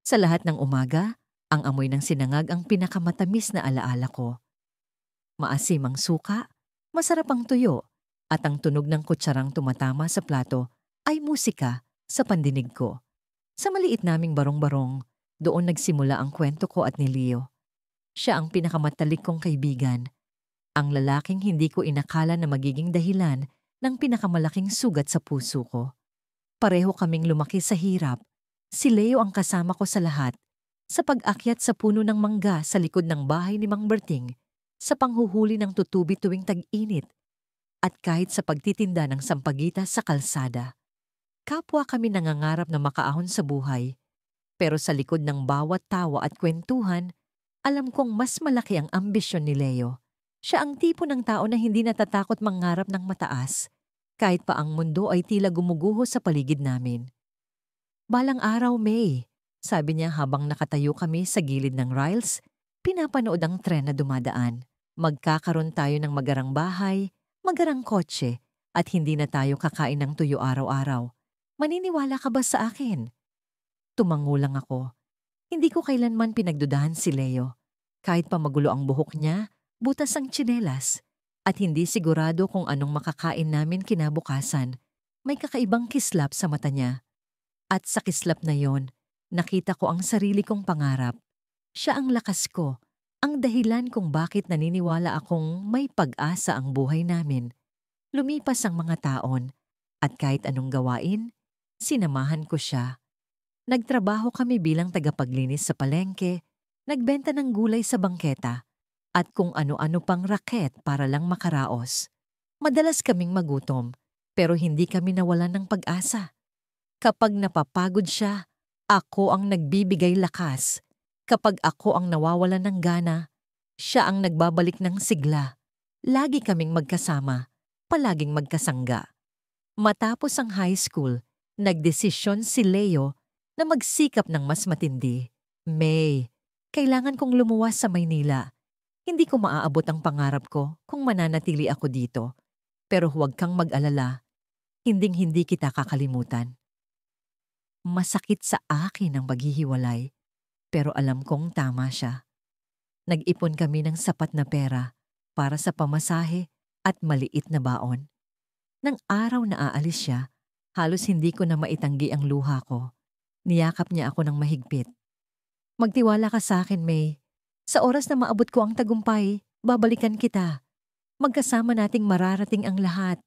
Sa lahat ng umaga, ang amoy ng sinangag ang pinakamatamis na alaala ko. Maasim ang suka, masarap ang tuyo, at ang tunog ng kutsarang tumatama sa plato ay musika sa pandinig ko. Sa maliit naming barong-barong, doon nagsimula ang kwento ko at ni Leo. Siya ang pinakamatalik kong kaibigan, ang lalaking hindi ko inakala na magiging dahilan ng pinakamalaking sugat sa puso ko. Pareho kaming lumaki sa hirap. Si Leo ang kasama ko sa lahat. Sa pag-akyat sa puno ng mangga sa likod ng bahay ni Mang Berting, sa panghuhuli ng tutubi tuwing tag-init, at kahit sa pagtitinda ng sampagita sa kalsada. Kapwa kami nangangarap na makaahon sa buhay. Pero sa likod ng bawat tawa at kwentuhan, alam kong mas malaki ang ambisyon ni Leo. Siya ang tipo ng tao na hindi natatakot mangarap ng mataas, kahit pa ang mundo ay tila gumuguho sa paligid namin. Balang araw, May, sabi niya habang nakatayo kami sa gilid ng rails, pinapanood ang tren na dumadaan. Magkakaroon tayo ng magarang bahay, magarang kotse, at hindi na tayo kakain ng tuyo araw-araw. Maniniwala ka ba sa akin? Tumangulang ako. Hindi ko kailanman pinagdudahan si Leo. Kahit pa magulo ang buhok niya, butas ang tsinelas, at hindi sigurado kung anong makakain namin kinabukasan, may kakaibang kislap sa mata niya. At sa kislap na yon, nakita ko ang sarili kong pangarap. Siya ang lakas ko, ang dahilan kung bakit naniniwala akong may pag-asa ang buhay namin. Lumipas ang mga taon, at kahit anong gawain, sinamahan ko siya. Nagtrabaho kami bilang tagapaglinis sa palengke, nagbenta ng gulay sa bangketa, at kung ano-ano pang raket para lang makaraos. Madalas kaming magutom, pero hindi kami nawalan ng pag-asa. Kapag napapagod siya, ako ang nagbibigay lakas. Kapag ako ang nawawalan ng gana, siya ang nagbabalik ng sigla. Lagi kaming magkasama, palaging magkasangga. Matapos ang high school, nagdesisyon si Leo na magsikap ng mas matindi. May, kailangan kong lumuwas sa Maynila. Hindi ko maaabot ang pangarap ko kung mananatili ako dito. Pero huwag kang mag-alala, hinding-hindi kita kakalimutan. Masakit sa akin ang paghihiwalay, pero alam kong tama siya. Nag-ipon kami ng sapat na pera para sa pamasahe at maliit na baon. Nang araw na aalis siya, halos hindi ko na maitanggi ang luha ko. Niyakap niya ako ng mahigpit. Magtiwala ka sa akin, May. Sa oras na maabot ko ang tagumpay, babalikan kita. Magkasama nating mararating ang lahat.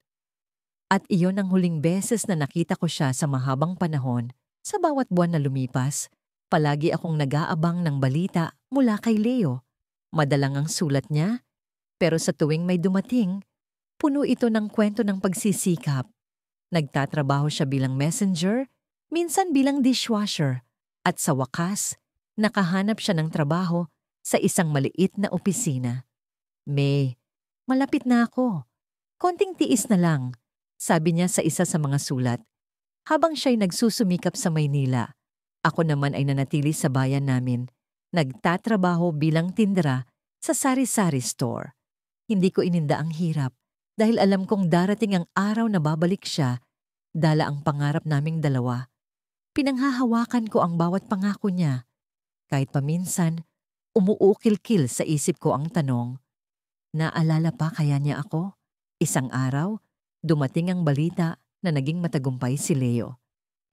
At iyon ang huling beses na nakita ko siya sa mahabang panahon. Sa bawat buwan na lumipas, palagi akong nag-aabang ng balita mula kay Leo. Madalang ang sulat niya, pero sa tuwing may dumating, puno ito ng kwento ng pagsisikap. Nagtatrabaho siya bilang messenger, minsan bilang dishwasher, at sa wakas, nakahanap siya ng trabaho sa isang maliit na opisina. May, malapit na ako. Konting tiis na lang, sabi niya sa isa sa mga sulat. Habang siya'y nagsusumikap sa Maynila, ako naman ay nanatili sa bayan namin, nagtatrabaho bilang tindera sa sari-sari store. Hindi ko ininda ang hirap dahil alam kong darating ang araw na babalik siya, dala ang pangarap naming dalawa. Pinanghahawakan ko ang bawat pangako niya. Kahit paminsan, umuukil-kil sa isip ko ang tanong, naalala pa kaya niya ako? Isang araw, dumating ang balita na naging matagumpay si Leo.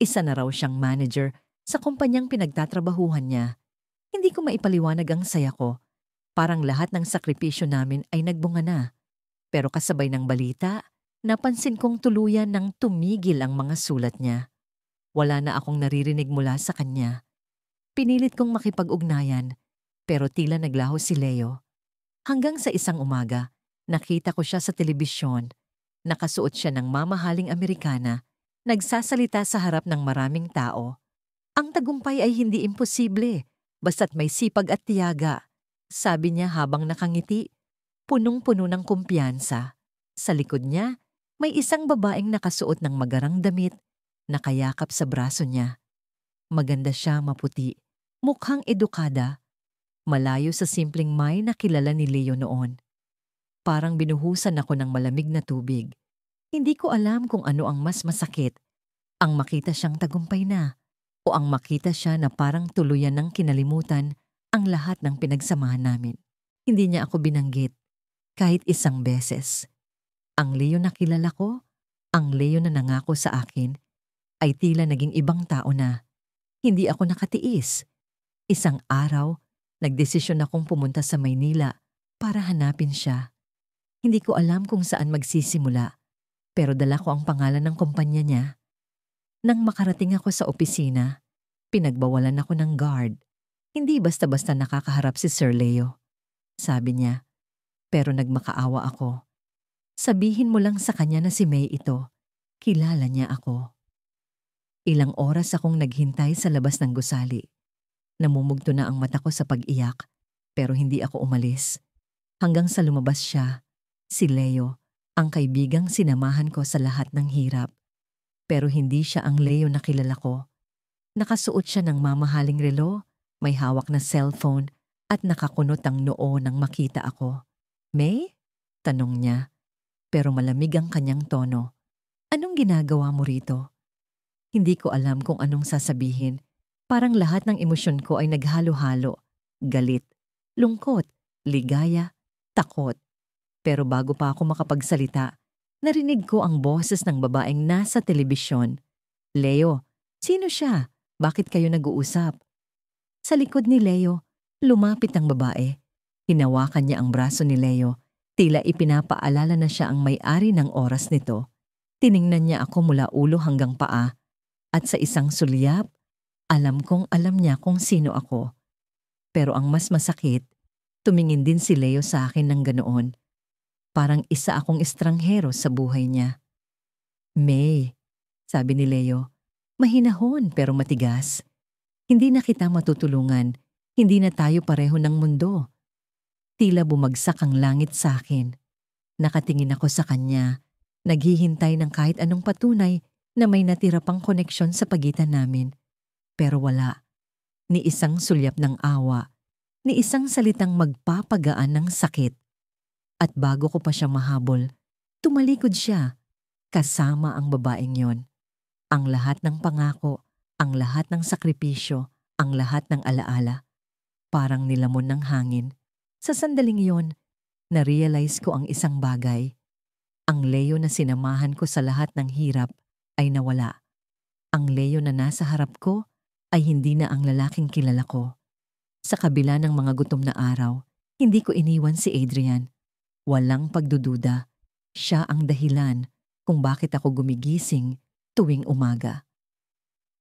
Isa na raw siyang manager sa kumpanyang pinagtatrabahuhan niya. Hindi ko maipaliwanag ang saya ko. Parang lahat ng sakripisyo namin ay nagbunga na. Pero kasabay ng balita, napansin kong tuluyan nang tumigil ang mga sulat niya. Wala na akong naririnig mula sa kanya. Pinilit kong makipag-ugnayan, pero tila naglaho si Leo. Hanggang sa isang umaga, nakita ko siya sa telebisyon. Nakasuot siya ng mamahaling Amerikana, nagsasalita sa harap ng maraming tao. Ang tagumpay ay hindi imposible, basta't may sipag at tiyaga, sabi niya habang nakangiti, punong-puno ng kumpiyansa. Sa likod niya, may isang babaeng nakasuot ng magarang damit, nakayakap sa braso niya. Maganda siya, maputi, mukhang edukada, malayo sa simpleng May na kilala ni Leo noon. Parang binuhusan ako ng malamig na tubig. Hindi ko alam kung ano ang mas masakit, ang makita siyang tagumpay na, o ang makita siya na parang tuluyan ng kinalimutan ang lahat ng pinagsamahan namin. Hindi niya ako binanggit kahit isang beses. Ang Leo na kilala ko, ang Leo na nangako sa akin, ay tila naging ibang tao na. Hindi ako nakatiis. Isang araw, nagdesisyon akong pumunta sa Maynila para hanapin siya. Hindi ko alam kung saan magsisimula, pero dala ko ang pangalan ng kumpanya niya. Nang makarating ako sa opisina, pinagbawalan ako ng guard. Hindi basta-basta nakakaharap si Sir Leo. Sabi niya, pero nagmakaawa ako. Sabihin mo lang sa kanya na si May ito. Kilala niya ako. Ilang oras akong naghintay sa labas ng gusali. Namumugto na ang mata ko sa pag-iyak, pero hindi ako umalis. Hanggang sa lumabas siya, si Leo, ang kaibigang sinamahan ko sa lahat ng hirap. Pero hindi siya ang Leo na kilala ko. Nakasuot siya ng mamahaling relo, may hawak na cellphone at nakakunot ang noo nang makita ako. May? Tanong niya, pero malamig ang kanyang tono. Anong ginagawa mo rito? Hindi ko alam kung anong sasabihin. Parang lahat ng emosyon ko ay naghalo-halo. Galit, lungkot, ligaya, takot. Pero bago pa ako makapagsalita, narinig ko ang boses ng babaeng nasa telebisyon. Leo, sino siya? Bakit kayo nag-uusap? Sa likod ni Leo, lumapit ang babae. Hinawakan niya ang braso ni Leo. Tila ipinapaalala na siya ang may-ari ng oras nito. Tiningnan niya ako mula ulo hanggang paa. At sa isang sulyap, alam kong alam niya kung sino ako. Pero ang mas masakit, tumingin din si Leo sa akin ng ganoon. Parang isa akong estranghero sa buhay niya. May, sabi ni Leo, mahinahon pero matigas. Hindi na kita matutulungan, hindi na tayo pareho ng mundo. Tila bumagsak ang langit sa akin. Nakatingin ako sa kanya, naghihintay ng kahit anong patunay na may natira pang koneksyon sa pagitan namin. Pero wala. Ni isang sulyap ng awa, ni isang salitang magpapagaan ng sakit. At bago ko pa siya mahabol, tumalikod siya, kasama ang babaeng yon. Ang lahat ng pangako, ang lahat ng sakripisyo, ang lahat ng alaala. Parang nilamon ng hangin. Sa sandaling yon, na-realize ko ang isang bagay. Ang Leo na sinamahan ko sa lahat ng hirap ay nawala. Ang Leo na nasa harap ko ay hindi na ang lalaking kilala ko. Sa kabila ng mga gutom na araw, hindi ko iniwan si Adrian. Walang pagdududa, siya ang dahilan kung bakit ako gumigising tuwing umaga.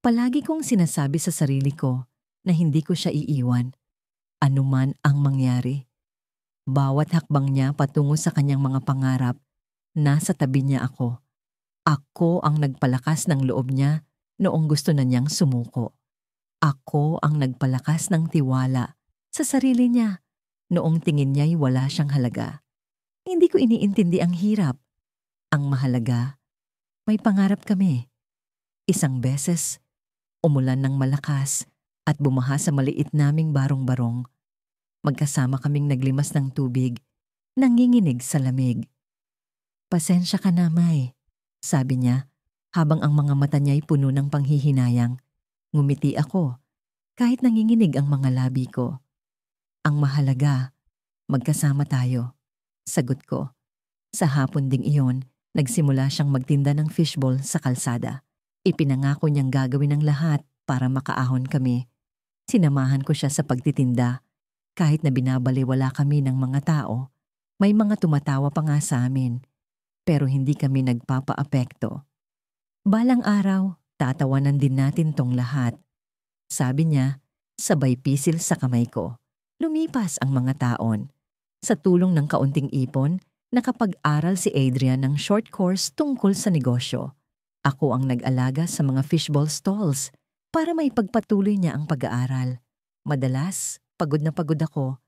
Palagi kong sinasabi sa sarili ko na hindi ko siya iiwan, anuman ang mangyari. Bawat hakbang niya patungo sa kanyang mga pangarap, nasa tabi niya ako. Ako ang nagpalakas ng loob niya noong gusto na niyang sumuko. Ako ang nagpalakas ng tiwala sa sarili niya noong tingin niya'y wala siyang halaga. Hindi ko iniintindi ang hirap. Ang mahalaga, may pangarap kami. Isang beses, umulan ng malakas at bumaha sa maliit naming barong-barong. Magkasama kaming naglimas ng tubig, nanginginig sa lamig. Pasensya ka na, May, sabi niya habang ang mga mata niya'y puno ng panghihinayang. Ngumiti ako, kahit nanginginig ang mga labi ko. Ang mahalaga, magkasama tayo. Sagot ko. Sa hapon ding iyon, nagsimula siyang magtinda ng fishball sa kalsada. Ipinangako niyang gagawin ang lahat para makaahon kami. Sinamahan ko siya sa pagtitinda. Kahit na binabaliwala kami ng mga tao, may mga tumatawa pa nga sa amin. Pero hindi kami nagpapaapekto. Balang araw, tatawanan din natin tong lahat. Sabi niya, sabay pisil sa kamay ko. Lumipas ang mga taon. Sa tulong ng kaunting ipon, nakapag-aral si Adrian ng short course tungkol sa negosyo. Ako ang nag-alaga sa mga fishball stalls para maipagpatuloy niya ang pag-aaral. Madalas, pagod na pagod ako.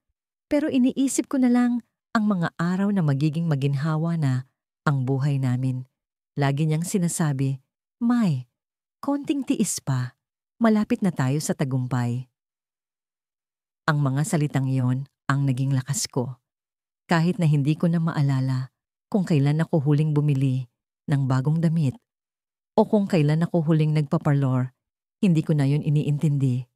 Pero iniisip ko na lang ang mga araw na magiging maginhawa na ang buhay namin. Lagi niyang sinasabi, May, konting tiis pa. Malapit na tayo sa tagumpay. Ang mga salitang iyon ang naging lakas ko. Kahit na hindi ko na maalala kung kailan ako huling bumili ng bagong damit o kung kailan ako huling nagpaparlor, Hindi ko na yun iniintindi.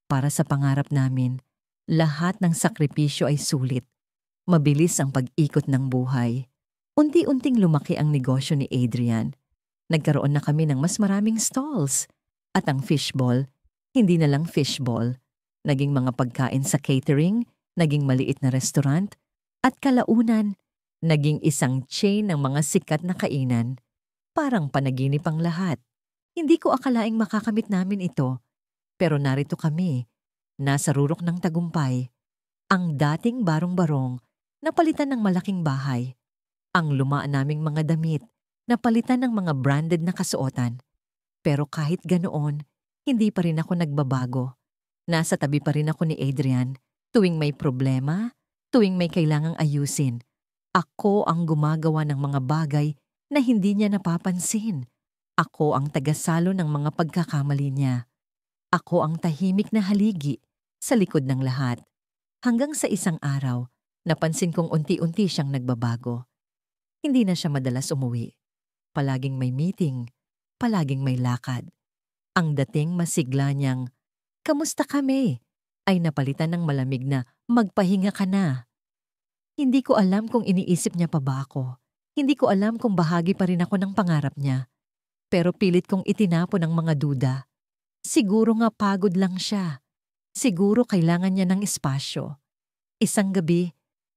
Para sa pangarap namin, lahat ng sakripisyo ay sulit. Mabilis ang pag-ikot ng buhay. Unti-unting lumaki ang negosyo ni Adrian. Nagkaroon na kami ng mas maraming stalls. At ang fishball, hindi na lang fishball. Naging mga pagkain sa catering, naging maliit na restaurant, at kalaunan, naging isang chain ng mga sikat na kainan. Parang panaginip ang lahat. Hindi ko akalaing makakamit namin ito. Pero narito kami, nasa rurok ng tagumpay. Ang dating barong-barong, napalitan ng malaking bahay. Ang luma naming mga damit, napalitan ng mga branded na kasuotan. Pero kahit ganoon, hindi pa rin ako nagbabago. Nasa tabi pa rin ako ni Adrian. Tuwing may problema, tuwing may kailangang ayusin, ako ang gumagawa ng mga bagay na hindi niya napapansin. Ako ang tagasalo ng mga pagkakamali niya. Ako ang tahimik na haligi sa likod ng lahat. Hanggang sa isang araw, napansin kong unti-unti siyang nagbabago. Hindi na siya madalas umuwi. Palaging may meeting, palaging may lakad. Ang dating masigla niyang, "Kamusta kami?" ay napalitan ng malamig na, "Magpahinga ka na." Hindi ko alam kung iniisip niya pa ba ako. Hindi ko alam kung bahagi pa rin ako ng pangarap niya. Pero pilit kong itinapon ang mga duda. Siguro nga pagod lang siya. Siguro kailangan niya ng espasyo. Isang gabi,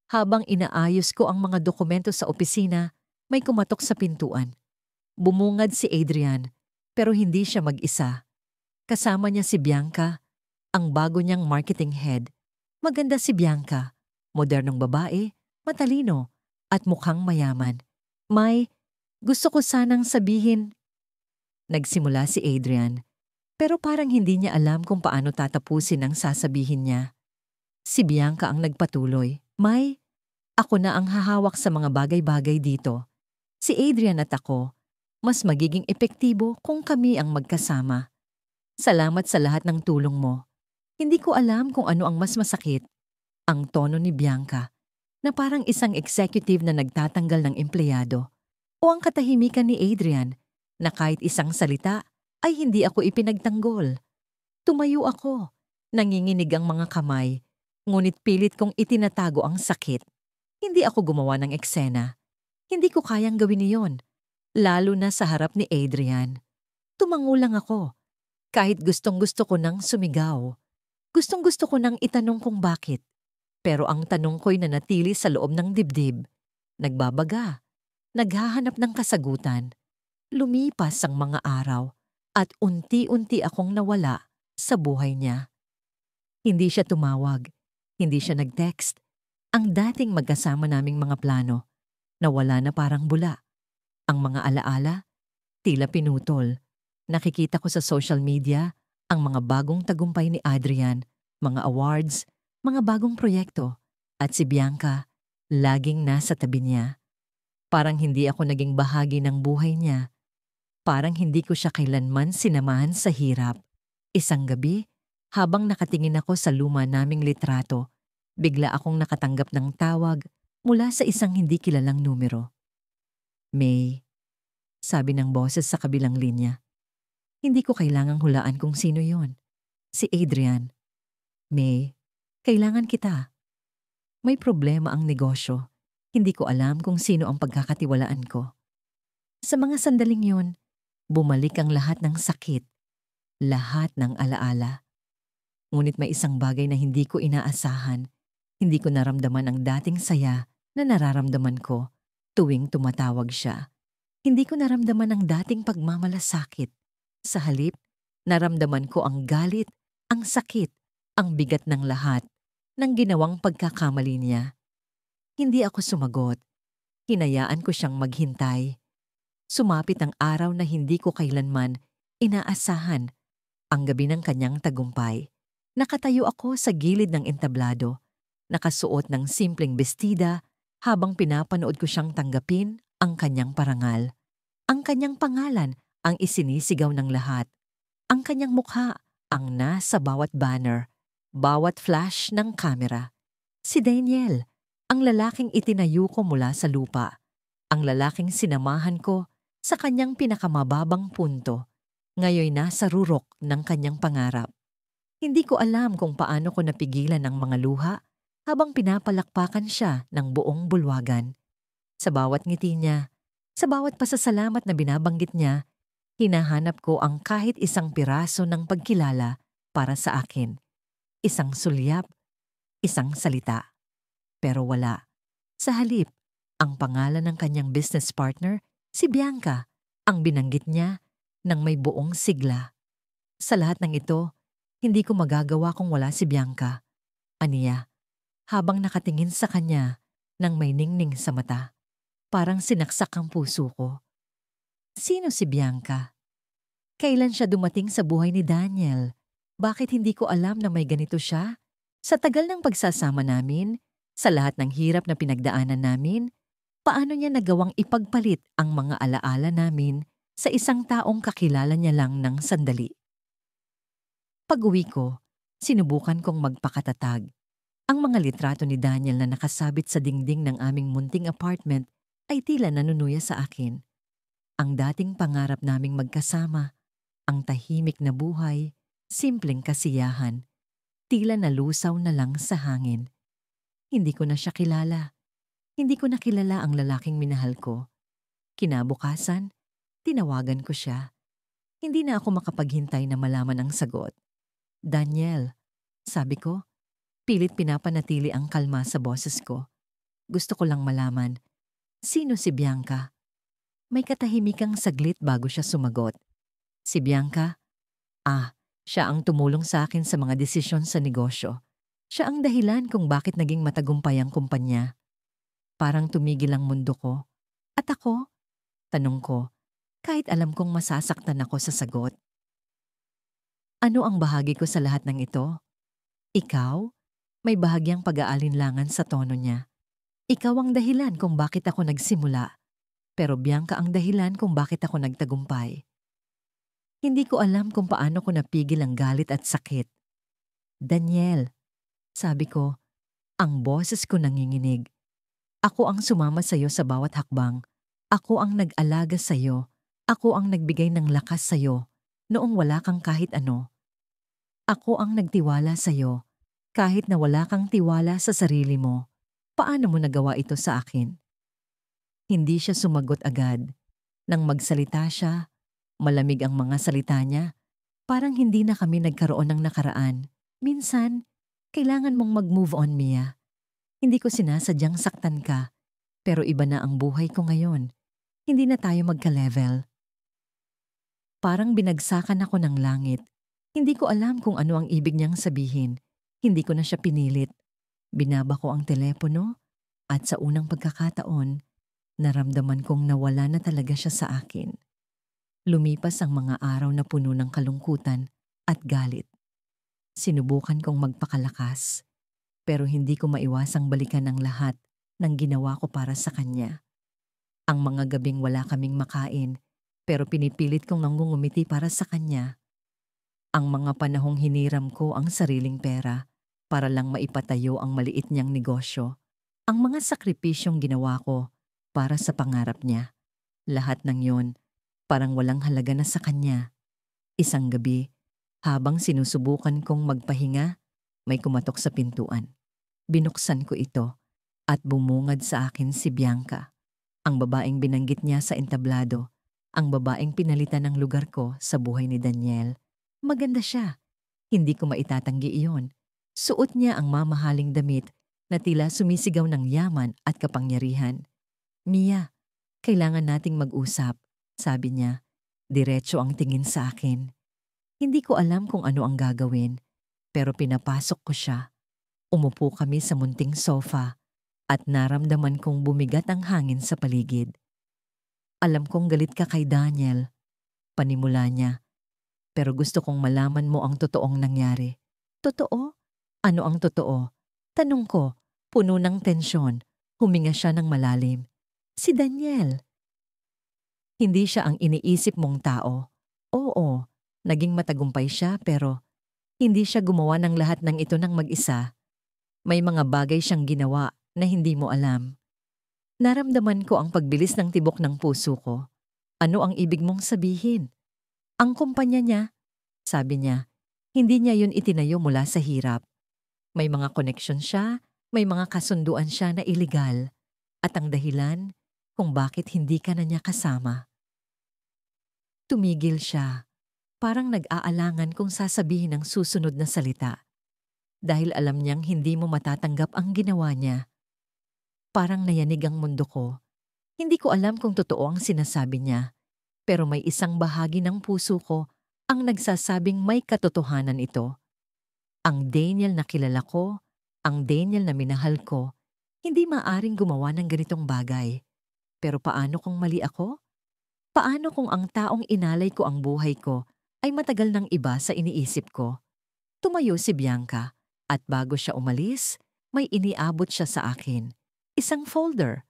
habang inaayos ko ang mga dokumento sa opisina, may kumatok sa pintuan. Bumungad si Adrian, pero hindi siya mag-isa. Kasama niya si Bianca, ang bago niyang marketing head. Maganda si Bianca, modernong babae, matalino, at mukhang mayaman. Gusto ko sanang sabihin. Nagsimula si Adrian, pero parang hindi niya alam kung paano tatapusin ang sasabihin niya. Si Bianca ang nagpatuloy. Ako na ang hahawak sa mga bagay-bagay dito. Si Adrian at ako, mas magiging epektibo kung kami ang magkasama. Salamat sa lahat ng tulong mo. Hindi ko alam kung ano ang mas masakit. Ang tono ni Bianca, na parang isang executive na nagtatanggal ng empleyado, o ang katahimikan ni Adrian, na kahit isang salita ay hindi ako ipinagtanggol. Tumayo ako, nanginginig ang mga kamay, ngunit pilit kong itinatago ang sakit. Hindi ako gumawa ng eksena. Hindi ko kayang gawin iyon, lalo na sa harap ni Adrian. Tumango lang ako, kahit gustong-gusto ko nang sumigaw. Gustong-gusto ko nang itanong kung bakit. Pero ang tanong ko'y nanatili sa loob ng dibdib. Nagbabaga, naghahanap ng kasagutan. Lumipas ang mga araw at unti-unti akong nawala sa buhay niya. Hindi siya tumawag, hindi siya nag-text. Ang dating magkasama naming mga plano, nawala na parang bula. Ang mga alaala, tila pinutol. Nakikita ko sa social media ang mga bagong tagumpay ni Adrian, mga awards, mga bagong proyekto, at si Bianca, laging nasa tabi niya. Parang hindi ako naging bahagi ng buhay niya. Parang hindi ko siya kailanman sinamahan sa hirap. Isang gabi, habang nakatingin ako sa luma naming litrato, bigla akong nakatanggap ng tawag mula sa isang hindi kilalang numero. "May," sabi ng boses sa kabilang linya. Hindi ko kailangang hulaan kung sino yon. Si Adrian. "May, kailangan kita. May problema ang negosyo. Hindi ko alam kung sino ang pagkakatiwalaan ko." Sa mga sandaling yun, bumalik ang lahat ng sakit, lahat ng alaala. Ngunit may isang bagay na hindi ko inaasahan. Hindi ko naramdaman ang dating saya na nararamdaman ko tuwing tumatawag siya. Hindi ko naramdaman ang dating pagmamalasakit. Sa halip, naramdaman ko ang galit, ang sakit, ang bigat ng lahat ng ginawang pagkakamali niya. Hindi ako sumagot. Hinayaan ko siyang maghintay. Sumapit ang araw na hindi ko kailanman inaasahan, ang gabi ng kanyang tagumpay. Nakatayo ako sa gilid ng entablado, nakasuot ng simpleng bestida habang pinapanood ko siyang tanggapin ang kanyang parangal. Ang kanyang pangalan ang isinisigaw ng lahat. Ang kanyang mukha ang nasa bawat banner, bawat flash ng kamera. Si Daniel, ang lalaking itinayo ko mula sa lupa. Ang lalaking sinamahan ko sa kanyang pinakamababang punto. Ngayon nasa rurok ng kanyang pangarap. Hindi ko alam kung paano ko napigilan ang mga luha habang pinapalakpakan siya ng buong bulwagan. Sa bawat ngiti niya, sa bawat pasasalamat na binabanggit niya, hinahanap ko ang kahit isang piraso ng pagkilala para sa akin. Isang sulyap, isang salita. Pero wala. Sa halip, ang pangalan ng kanyang business partner, si Bianca, ang binanggit niya ng may buong sigla. Sa lahat ng ito, hindi ko magagawa kung wala si Bianca. Aniya, habang nakatingin sa kanya ng may ningning sa mata. Parang sinaksak ang puso ko. Sino si Bianca? Kailan siya dumating sa buhay ni Daniel? Bakit hindi ko alam na may ganito siya? Sa tagal ng pagsasama namin, sa lahat ng hirap na pinagdaanan namin, paano niya nagawang ipagpalit ang mga alaala namin sa isang taong kakilala niya lang ng sandali? Pag-uwi ko, sinubukan kong magpakatatag. Ang mga litrato ni Daniel na nakasabit sa dingding ng aming munting apartment ay tila nanunuya sa akin. Ang dating pangarap naming magkasama, ang tahimik na buhay, simpleng kasiyahan, tila nalusaw na lang sa hangin. Hindi ko na siya kilala. Hindi ko na kilala ang lalaking minahal ko. Kinabukasan, tinawagan ko siya. Hindi na ako makapaghintay na malaman ang sagot. Daniel, sabi ko, pilit pinapanatili ang kalma sa boses ko. Gusto ko lang malaman, sino si Bianca? May katahimikang saglit bago siya sumagot. Si Bianca? Siya ang tumulong sa akin sa mga desisyon sa negosyo. Siya ang dahilan kung bakit naging matagumpay ang kumpanya. Parang tumigil ang mundo ko. At ako? Tanong ko, kahit alam kong masasaktan ako sa sagot. Ano ang bahagi ko sa lahat ng ito? Ikaw? May bahagyang pag-aalinlangan sa tono niya. Ikaw ang dahilan kung bakit ako nagsimula. Pero Bianca ang dahilan kung bakit ako nagtagumpay. Hindi ko alam kung paano ko napigil ang galit at sakit. Daniel, sabi ko, ang boses ko nanginginig. Ako ang sumama sa iyo sa bawat hakbang. Ako ang nag-alaga sa iyo. Ako ang nagbigay ng lakas sa iyo noong wala kang kahit ano. Ako ang nagtiwala sa iyo kahit na wala kang tiwala sa sarili mo. Paano mo nagawa ito sa akin? Hindi siya sumagot agad. Nang magsalita siya, malamig ang mga salita niya. Parang hindi na kami nagkaroon ng nakaraan. Minsan, kailangan mong mag-move on, Mia. Hindi ko sinasadyang saktan ka, pero iba na ang buhay ko ngayon. Hindi na tayo magka-level. Parang binagsakan ako ng langit. Hindi ko alam kung ano ang ibig niyang sabihin. Hindi ko na siya pinilit. Binaba ko ang telepono at sa unang pagkakataon, naramdaman kong nawala na talaga siya sa akin. Lumipas ang mga araw na puno ng kalungkutan at galit. Sinubukan kong magpakalakas, pero hindi ko maiwasang balikan ang lahat ng ginawa ko para sa kanya. Ang mga gabing wala kaming makain, pero pinipilit kong nangungumiti para sa kanya. Ang mga panahong hiniram ko ang sariling pera para lang maipatayo ang maliit niyang negosyo. Ang mga sakripisyong ginawa ko para sa pangarap niya. Lahat ng yon parang walang halaga na sa kanya. Isang gabi, habang sinusubukan kong magpahinga, may kumatok sa pintuan. Binuksan ko ito at bumungad sa akin si Bianca. Ang babaeng binanggit niya sa entablado, ang babaeng pinalitan ng lugar ko sa buhay ni Daniel. Maganda siya. Hindi ko maitatanggi iyon. Suot niya ang mamahaling damit na tila sumisigaw ng yaman at kapangyarihan. Mia, kailangan nating mag-usap, sabi niya. Diretso ang tingin sa akin. Hindi ko alam kung ano ang gagawin, pero pinapasok ko siya. Umupo kami sa munting sofa at naramdaman kong bumigat ang hangin sa paligid. Alam kong galit ka kay Daniel, panimula niya. Pero gusto kong malaman mo ang totoong nangyari. Totoo? Ano ang totoo? Tanong ko, puno ng tensyon. Huminga siya ng malalim. Si Daniel. Hindi siya ang iniisip mong tao. Oo, naging matagumpay siya pero hindi siya gumawa ng lahat ng ito ng mag-isa. May mga bagay siyang ginawa na hindi mo alam. Naramdaman ko ang pagbilis ng tibok ng puso ko. Ano ang ibig mong sabihin? Ang kumpanya niya, sabi niya, hindi niya yun itinayo mula sa hirap. May mga koneksyon siya, may mga kasunduan siya na iligal, at ang dahilan kung bakit hindi ka na niya kasama. Tumigil siya, parang nag-aalangan kung sasabihin ang susunod na salita. Dahil alam niyang hindi mo matatanggap ang ginawa niya. Parang nayanig ang mundo ko. Hindi ko alam kung totoo ang sinasabi niya, pero may isang bahagi ng puso ko ang nagsasabing may katotohanan ito. Ang Daniel na kilala ko, ang Daniel na minahal ko, hindi maaring gumawa ng ganitong bagay. Pero paano kung mali ako? Paano kung ang taong inalay ko ang buhay ko ay matagal ng iba sa iniisip ko? Tumayo si Bianca at bago siya umalis, may iniabot siya sa akin. Isang folder.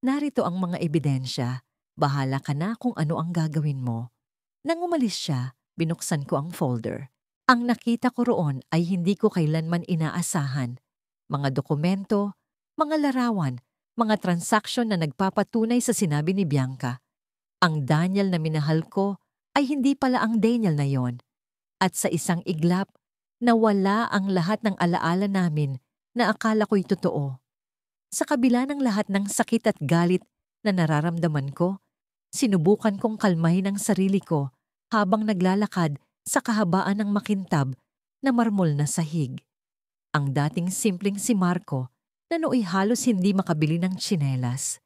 Narito ang mga ebidensya. Bahala ka na kung ano ang gagawin mo. Nang umalis siya, binuksan ko ang folder. Ang nakita ko roon ay hindi ko kailanman inaasahan. Mga dokumento, mga larawan, mga transaksyon na nagpapatunay sa sinabi ni Bianca. Ang Daniel na minahal ko ay hindi pala ang Daniel na yon. At sa isang iglap, nawala ang lahat ng alaala namin na akala ko'y totoo. Sa kabila ng lahat ng sakit at galit na nararamdaman ko, sinubukan kong kalmahin ang sarili ko habang naglalakad sa kahabaan ng makintab na marmol na sahig. Ang dating simpleng si Marco na nooy halos hindi makabili ng tsinelas.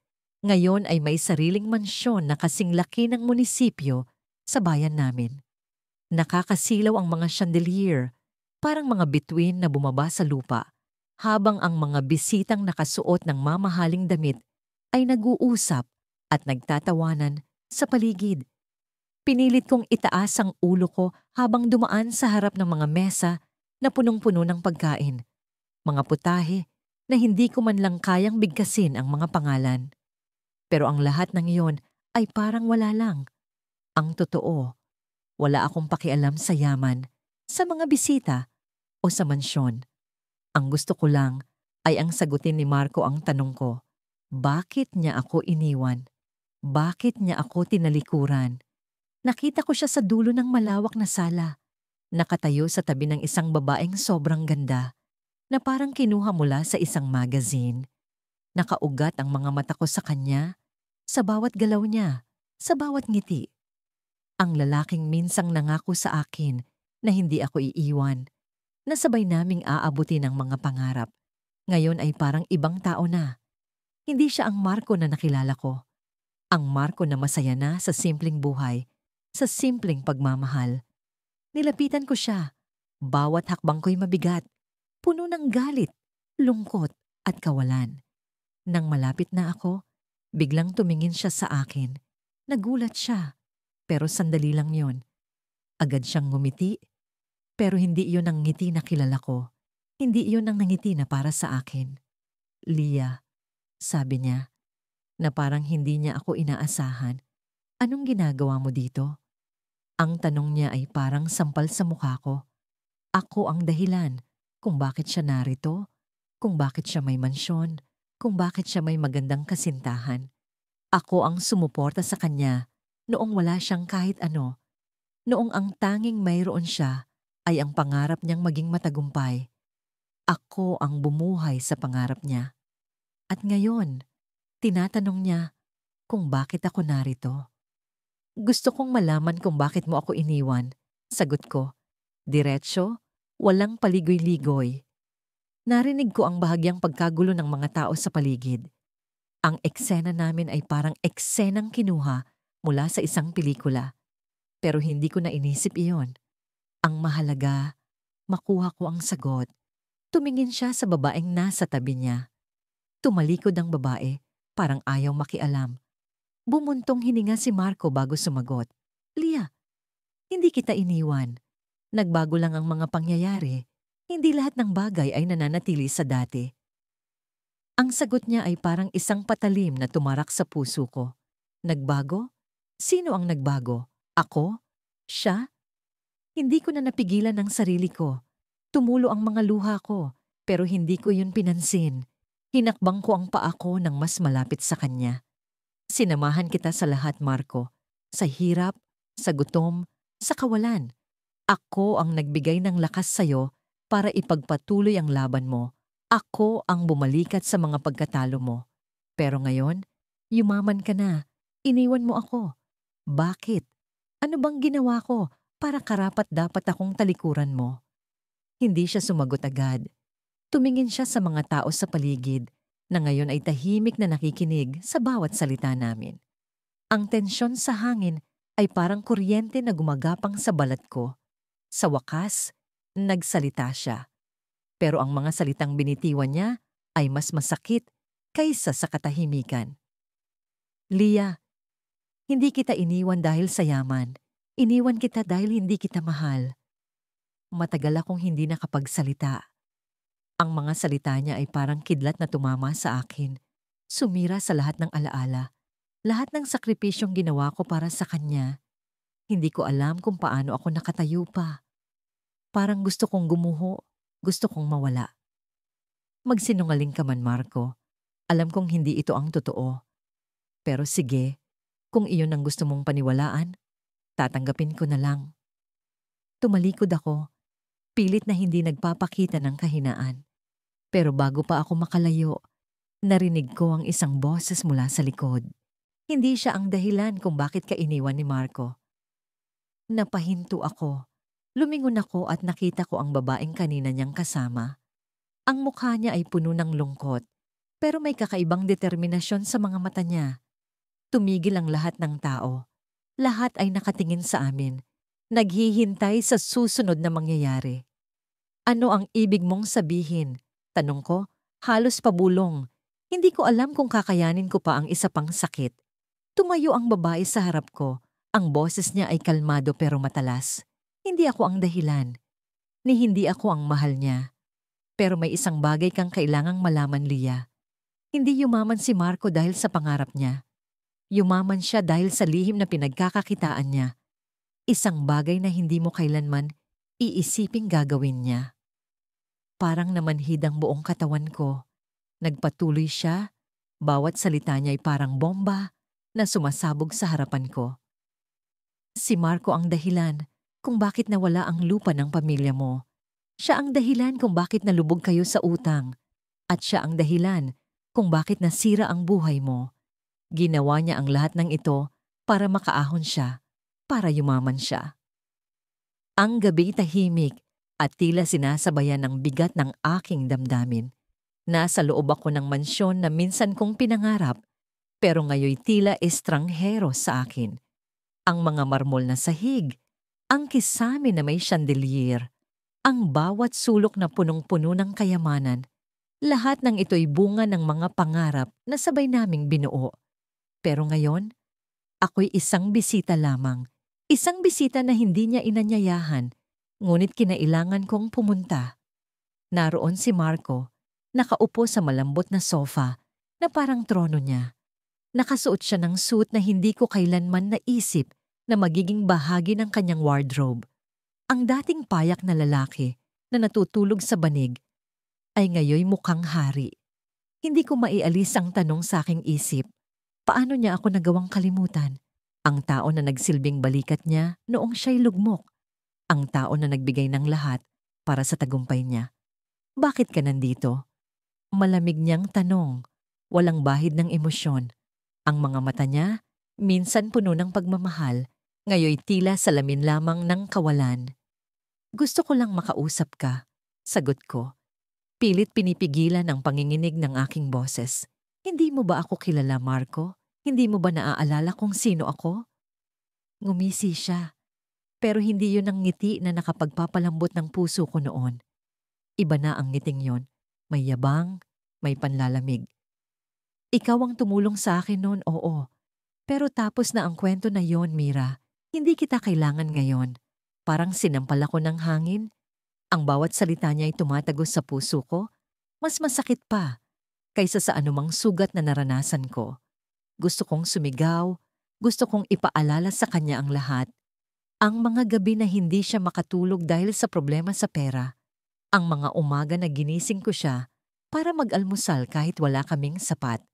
Ngayon ay may sariling mansyon na kasing laki ng munisipyo sa bayan namin. Nakakasilaw ang mga chandelier, parang mga bituin na bumaba sa lupa, habang ang mga bisitang nakasuot ng mamahaling damit ay nag-uusap at nagtatawanan sa paligid. Pinilit kong itaas ang ulo ko habang dumaan sa harap ng mga mesa na punong-puno ng pagkain, mga putahe na hindi ko man lang kayang bigkasin ang mga pangalan. Pero ang lahat ng iyon ay parang wala lang. Ang totoo, wala akong pakialam sa yaman, sa mga bisita o sa mansyon. Ang gusto ko lang ay ang sagutin ni Marco ang tanong ko. Bakit niya ako iniwan? Bakit niya ako tinalikuran? Nakita ko siya sa dulo ng malawak na sala, nakatayo sa tabi ng isang babaeng sobrang ganda, na parang kinuha mula sa isang magazine. Nakaugat ang mga mata ko sa kanya, sa bawat galaw niya, sa bawat ngiti. Ang lalaking minsang nangako sa akin na hindi ako iiwan, na sabay naming aabutin ang mga pangarap. Ngayon ay parang ibang tao na. Hindi siya ang Marco na nakilala ko. Ang Marco na masaya na sa simpleng buhay, sa simpleng pagmamahal. Nilapitan ko siya. Bawat hakbang ko'y mabigat, puno ng galit, lungkot at kawalan. Nang malapit na ako, biglang tumingin siya sa akin. Nagulat siya, pero sandali lang yon. Agad siyang ngumiti. Pero hindi iyon ang ngiti na kilala ko. Hindi iyon ang ngiti na para sa akin. Lia, sabi niya, na parang hindi niya ako inaasahan. Anong ginagawa mo dito? Ang tanong niya ay parang sampal sa mukha ko. Ako ang dahilan kung bakit siya narito, kung bakit siya may mansyon, kung bakit siya may magandang kasintahan. Ako ang sumuporta sa kanya noong wala siyang kahit ano, noong ang tanging mayroon siya ay ang pangarap niyang maging matagumpay. Ako ang bumuhay sa pangarap niya. At ngayon, tinatanong niya kung bakit ako narito. Gusto kong malaman kung bakit mo ako iniwan. Sagot ko, diretso, walang paligoy-ligoy. Narinig ko ang bahagyang pagkagulo ng mga tao sa paligid. Ang eksena namin ay parang eksenang kinuha mula sa isang pelikula. Pero hindi ko na inisip iyon. Ang mahalaga, makuha ko ang sagot. Tumingin siya sa babaeng nasa tabi niya. Tumalikod ang babae, parang ayaw makialam. Bumuntong hininga si Marco bago sumagot. Lia, hindi kita iniwan. Nagbago lang ang mga pangyayari. Hindi lahat ng bagay ay nananatili sa dati. Ang sagot niya ay parang isang patalim na tumarak sa puso ko. Nagbago? Sino ang nagbago? Ako? Siya? Hindi ko na napigilan ang sarili ko. Tumulo ang mga luha ko, pero hindi ko yun pinansin. Hinakbang ko ang paa ko nang mas malapit sa kanya. Sinamahan kita sa lahat, Marco. Sa hirap, sa gutom, Sa kawalan, ako ang nagbigay ng lakas sa'yo para ipagpatuloy ang laban mo. Ako ang bumalikat sa mga pagkatalo mo. Pero ngayon, yumaman ka na. Iniwan mo ako. Bakit? Ano bang ginawa ko para karapat-dapat akong talikuran mo? Hindi siya sumagot agad. Tumingin siya sa mga tao sa paligid na ngayon ay tahimik na nakikinig sa bawat salita namin. Ang tensyon sa hangin ay parang kuryente na gumagapang sa balat ko. Sa wakas, nagsalita siya. Pero ang mga salitang binitiwan niya ay mas masakit kaysa sa katahimikan. Lia, hindi kita iniwan dahil sa yaman. Iniwan kita dahil hindi kita mahal. Matagal akong hindi nakapagsalita. Ang mga salita niya ay parang kidlat na tumama sa akin. Sumira sa lahat ng alaala. Lahat ng sakripisyong ginawa ko para sa kanya. Hindi ko alam kung paano ako nakatayo pa. Parang gusto kong gumuho. Gusto kong mawala. Magsinungaling ka man, Marco. Alam kong hindi ito ang totoo. Pero sige, kung iyon ang gusto mong paniwalaan, tatanggapin ko na lang. Tumalikod ako, pilit na hindi nagpapakita ng kahinaan. Pero bago pa ako makalayo, narinig ko ang isang boses mula sa likod. Hindi siya ang dahilan kung bakit ka iniwan ni Marco. Napahinto ako. Lumingon ako at nakita ko ang babaeng kanina niyang kasama. Ang mukha niya ay puno ng lungkot, pero may kakaibang determinasyon sa mga mata niya. Tumigil ang lahat ng tao. Lahat ay nakatingin sa amin, naghihintay sa susunod na mangyayari. Ano ang ibig mong sabihin? Tanong ko, halos pabulong. Hindi ko alam kung kakayanin ko pa ang isa pang sakit. Tumayo ang babae sa harap ko. Ang boses niya ay kalmado pero matalas. Hindi ako ang dahilan. Ni hindi ako ang mahal niya. Pero may isang bagay kang kailangang malaman, Lia. Hindi yumaman si Marco dahil sa pangarap niya. Yumaman siya dahil sa lihim na pinagkakakitaan niya. Isang bagay na hindi mo kailanman iisiping gagawin niya. Parang namanhid ang buong katawan ko. Nagpatuloy siya. Bawat salita niya ay parang bomba na sumasabog sa harapan ko. Si Marco ang dahilan kung bakit nawala ang lupa ng pamilya mo. Siya ang dahilan kung bakit nalubog kayo sa utang. At siya ang dahilan kung bakit nasira ang buhay mo. Ginawa niya ang lahat ng ito para makaahon siya, para yumaman siya. Ang gabi tahimik at tila sinasabayan ng bigat ng aking damdamin. Nasa loob ako ng mansyon na minsan kong pinangarap, pero ngayoy tila estranghero sa akin. Ang mga marmol na sahig, ang kisame na may chandelier, ang bawat sulok na punong-puno ng kayamanan, lahat ng ito'y bunga ng mga pangarap na sabay naming binuo. Pero ngayon, ako'y isang bisita lamang. Isang bisita na hindi niya inanyayahan, ngunit kinailangan kong pumunta. Naroon si Marco, nakaupo sa malambot na sofa na parang trono niya. Nakasuot siya ng suit na hindi ko kailanman naisip na magiging bahagi ng kanyang wardrobe. Ang dating payak na lalaki na natutulog sa banig ay ngayoy mukhang hari. Hindi ko maialis ang tanong sa aking isip. Paano niya ako nagawang kalimutan? Ang tao na nagsilbing balikat niya noong siya'y lugmok. Ang tao na nagbigay ng lahat para sa tagumpay niya. Bakit ka nandito? Malamig niyang tanong. Walang bahid ng emosyon. Ang mga mata niya, minsan puno ng pagmamahal, ngayoy tila salamin lamang ng kawalan. Gusto ko lang makausap ka, sagot ko. Pilit pinipigilan ang panginginig ng aking boses. Hindi mo ba ako kilala, Marco? Hindi mo ba naaalala kung sino ako? Ngumisi siya, pero hindi yun ang ngiti na nakapagpapalambot ng puso ko noon. Iba na ang ngiting yon, may yabang, may panlalamig. Ikaw ang tumulong sa akin noon, oo. Pero tapos na ang kwento na yon, Mira. Hindi kita kailangan ngayon. Parang sinampal ako ng hangin. Ang bawat salita niya ay tumatagos sa puso ko. Mas masakit pa kaysa sa anumang sugat na naranasan ko. Gusto kong sumigaw. Gusto kong ipaalala sa kanya ang lahat. Ang mga gabi na hindi siya makatulog dahil sa problema sa pera. Ang mga umaga na ginising ko siya para mag-almusal kahit wala kaming sapat.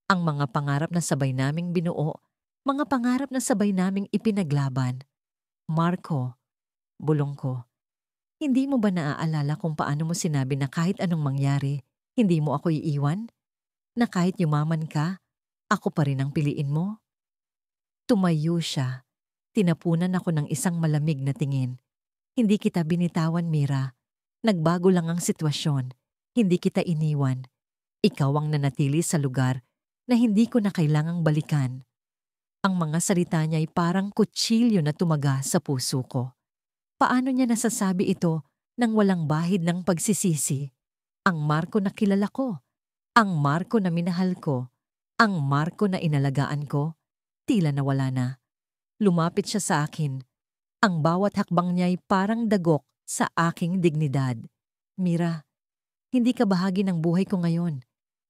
Ang mga pangarap na sabay naming binuo, mga pangarap na sabay naming ipinaglaban. Marco, bulong ko, hindi mo ba naaalala kung paano mo sinabi na kahit anong mangyari, hindi mo ako iiwan? Na kahit yumaman ka, ako pa rin ang piliin mo? Tumayo siya. Tinapunan ako ng isang malamig na tingin. Hindi kita binitawan, Mira. Nagbago lang ang sitwasyon. Hindi kita iniwan. Ikaw ang nanatili sa lugar na hindi ko na kailangang balikan. Ang mga salita niya ay parang kutsilyo na tumaga sa puso ko. Paano niya nasasabi ito nang walang bahid ng pagsisisi? Ang Marco na kilala ko. Ang Marco na minahal ko. Ang Marco na inalagaan ko. Tila nawala na. Lumapit siya sa akin. Ang bawat hakbang niya ay parang dagok sa aking dignidad. Mira, hindi ka bahagi ng buhay ko ngayon.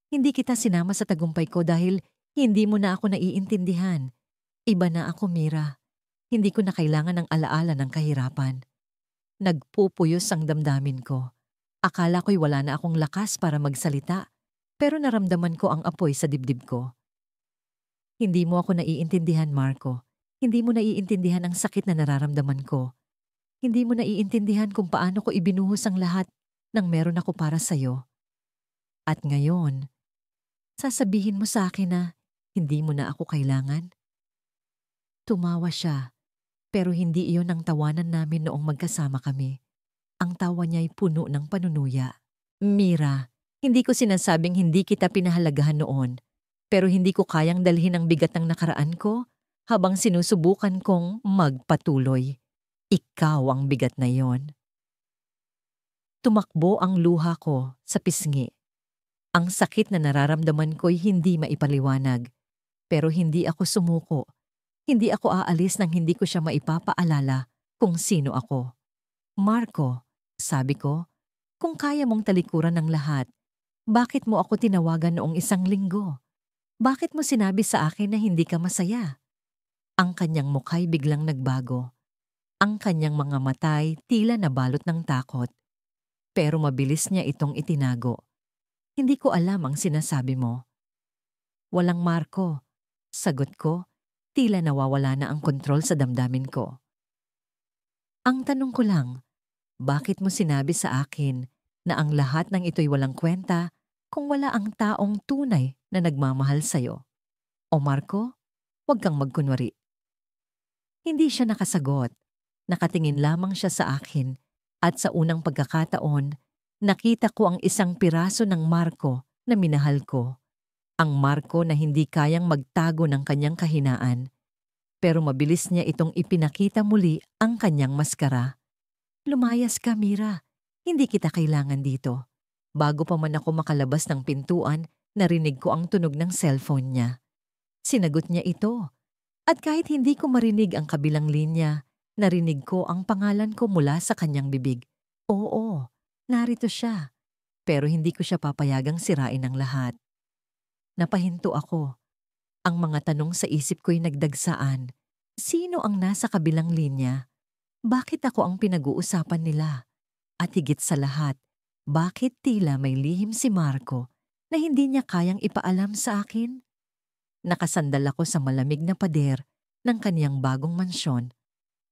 Hindi kita sinama sa tagumpay ko dahil hindi mo na ako naiintindihan. Iba na ako, Mira. Hindi ko na kailangan ng alaala ng kahirapan. Nagpupuyos ang damdamin ko. Akala ko'y wala na akong lakas para magsalita, pero naramdaman ko ang apoy sa dibdib ko. Hindi mo ako naiintindihan, Marco. Hindi mo naiintindihan ang sakit na nararamdaman ko. Hindi mo naiintindihan kung paano ko ibinuhos ang lahat ng meron ako para sa'yo. At ngayon, sasabihin mo sa akin na hindi mo na ako kailangan? Tumawa siya, pero hindi iyon ang tawanan namin noong magkasama kami. Ang tawa niya ay puno ng panunuya. Mira, hindi ko sinasabing hindi kita pinahalagahan noon, pero hindi ko kayang dalhin ang bigat ng nakaraan ko habang sinusubukan kong magpatuloy. Ikaw ang bigat na yon. Tumakbo ang luha ko sa pisngi. Ang sakit na nararamdaman ko'y hindi maipaliwanag, pero hindi ako sumuko. Hindi ako aalis nang hindi ko siya maipapaalala kung sino ako. Marco, sabi ko, kung kaya mong talikuran ng lahat, bakit mo ako tinawagan noong 1 linggo? Bakit mo sinabi sa akin na hindi ka masaya? Ang kanyang mukha'y biglang nagbago. Ang kanyang mga matay tila nabalot ng takot. Pero mabilis niya itong itinago. Hindi ko alam ang sinasabi mo. Walang Marco, sagot ko. Tila nawawala na ang kontrol sa damdamin ko. Ang tanong ko lang, bakit mo sinabi sa akin na ang lahat ng ito'y walang kwenta kung wala ang taong tunay na nagmamahal sa'yo? O Marco, huwag kang magkunwari. Hindi siya nakasagot. Nakatingin lamang siya sa akin at sa unang pagkakataon, nakita ko ang isang piraso ng Marco na minahal ko. Ang Marco na hindi kayang magtago ng kanyang kahinaan. Pero mabilis niya itong ipinakita muli ang kanyang maskara. Lumayas ka, Mira. Hindi kita kailangan dito. Bago pa man ako makalabas ng pintuan, narinig ko ang tunog ng cellphone niya. Sinagot niya ito. At kahit hindi ko marinig ang kabilang linya, narinig ko ang pangalan ko mula sa kanyang bibig. Oo, narito siya. Pero hindi ko siya papayagang sirain ang lahat. Napahinto ako. Ang mga tanong sa isip ko'y nagdagsaan. Sino ang nasa kabilang linya? Bakit ako ang pinag-uusapan nila? At higit sa lahat, bakit tila may lihim si Marco na hindi niya kayang ipaalam sa akin? Nakasandal ako sa malamig na pader ng kaniyang bagong mansyon.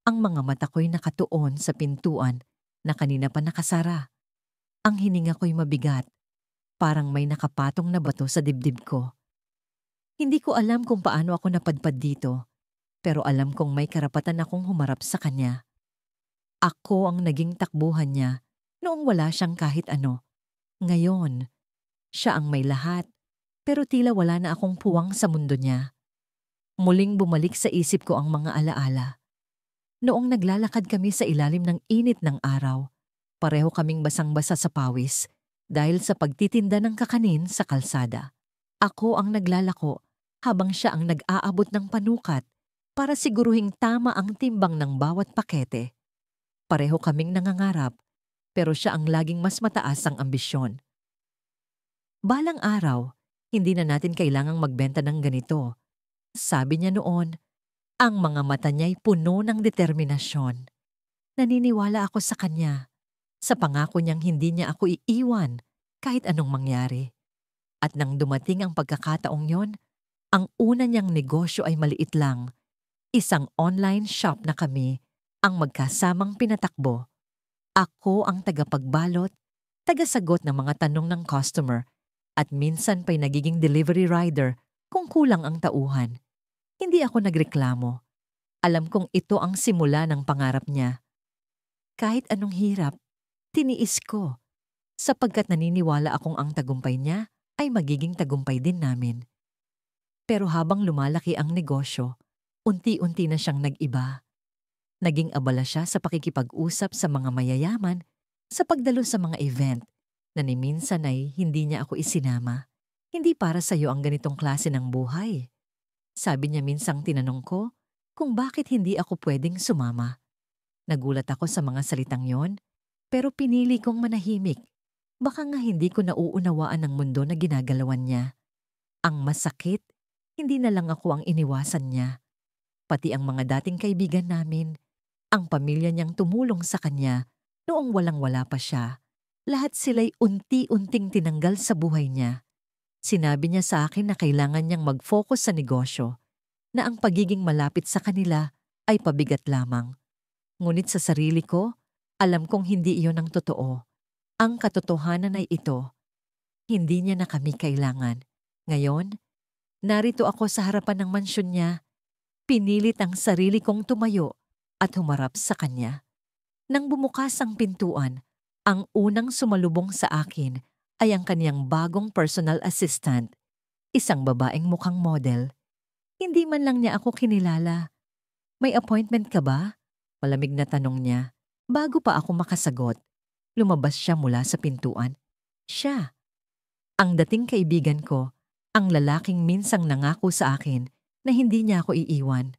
Ang mga mata ko'y nakatuon sa pintuan na kanina pa nakasara. Ang hininga ko'y mabigat. Parang may nakapatong na bato sa dibdib ko. Hindi ko alam kung paano ako napadpad dito, pero alam kong may karapatan akong humarap sa kanya. Ako ang naging takbuhan niya noong wala siyang kahit ano. Ngayon, siya ang may lahat, pero tila wala na akong puwang sa mundo niya. Muling bumalik sa isip ko ang mga alaala. Noong naglalakad kami sa ilalim ng init ng araw, pareho kaming basang-basa sa pawis dahil sa pagtitinda ng kakanin sa kalsada. Ako ang naglalako habang siya ang nag-aabot ng panukat para siguruhing tama ang timbang ng bawat pakete. Pareho kaming nangangarap, pero siya ang laging mas mataas ang ambisyon. Balang araw, hindi na natin kailangang magbenta ng ganito. Sabi niya noon, ang mga mata niya'y puno ng determinasyon. Naniniwala ako sa kanya, sa pangako niyang hindi niya ako iiwan kahit anong mangyari. At nang dumating ang pagkakataong yon, ang una niyang negosyo ay maliit lang. Isang online shop na kami ang magkasamang pinatakbo. Ako ang tagapagbalot, tagasagot ng mga tanong ng customer, at minsan pa'y nagiging delivery rider kung kulang ang tauhan. Hindi ako nagreklamo. Alam kong ito ang simula ng pangarap niya. Kahit anong hirap, tiniis ko, sapagkat naniniwala akong ang tagumpay niya ay magiging tagumpay din namin. Pero habang lumalaki ang negosyo, unti-unti na siyang nag-iba. Naging abala siya sa pakikipag-usap sa mga mayayaman, sa pagdalo sa mga event, na ni minsan ay hindi niya ako isinama. Hindi para sa iyo ang ganitong klase ng buhay. Sabi niya minsang tinanong ko kung bakit hindi ako pwedeng sumama. Nagulat ako sa mga salitang yon, pero pinili kong manahimik. Baka nga hindi ko nauunawaan ang mundo na ginagalawan niya. Ang masakit, hindi na lang ako ang iniwasan niya. Pati ang mga dating kaibigan namin, ang pamilya niyang tumulong sa kanya noong walang-wala pa siya. Lahat sila'y unti-unting tinanggal sa buhay niya. Sinabi niya sa akin na kailangan niyang mag-focus sa negosyo, na ang pagiging malapit sa kanila ay pabigat lamang. Ngunit sa sarili ko, alam kong hindi iyon ang totoo. Ang katotohanan ay ito. Hindi niya na kami kailangan. Ngayon, narito ako sa harapan ng mansyon niya. Pinilit ang sarili kong tumayo at humarap sa kanya. Nang bumukas ang pintuan, ang unang sumalubong sa akin ay ang kaniyang bagong personal assistant, isang babaeng mukhang model. Hindi man lang niya ako kinilala. May appointment ka ba? Malamig na tanong niya. Bago pa ako makasagot, lumabas siya mula sa pintuan. Siya. Ang dating kaibigan ko, ang lalaking minsang nangako sa akin na hindi niya ako iiwan.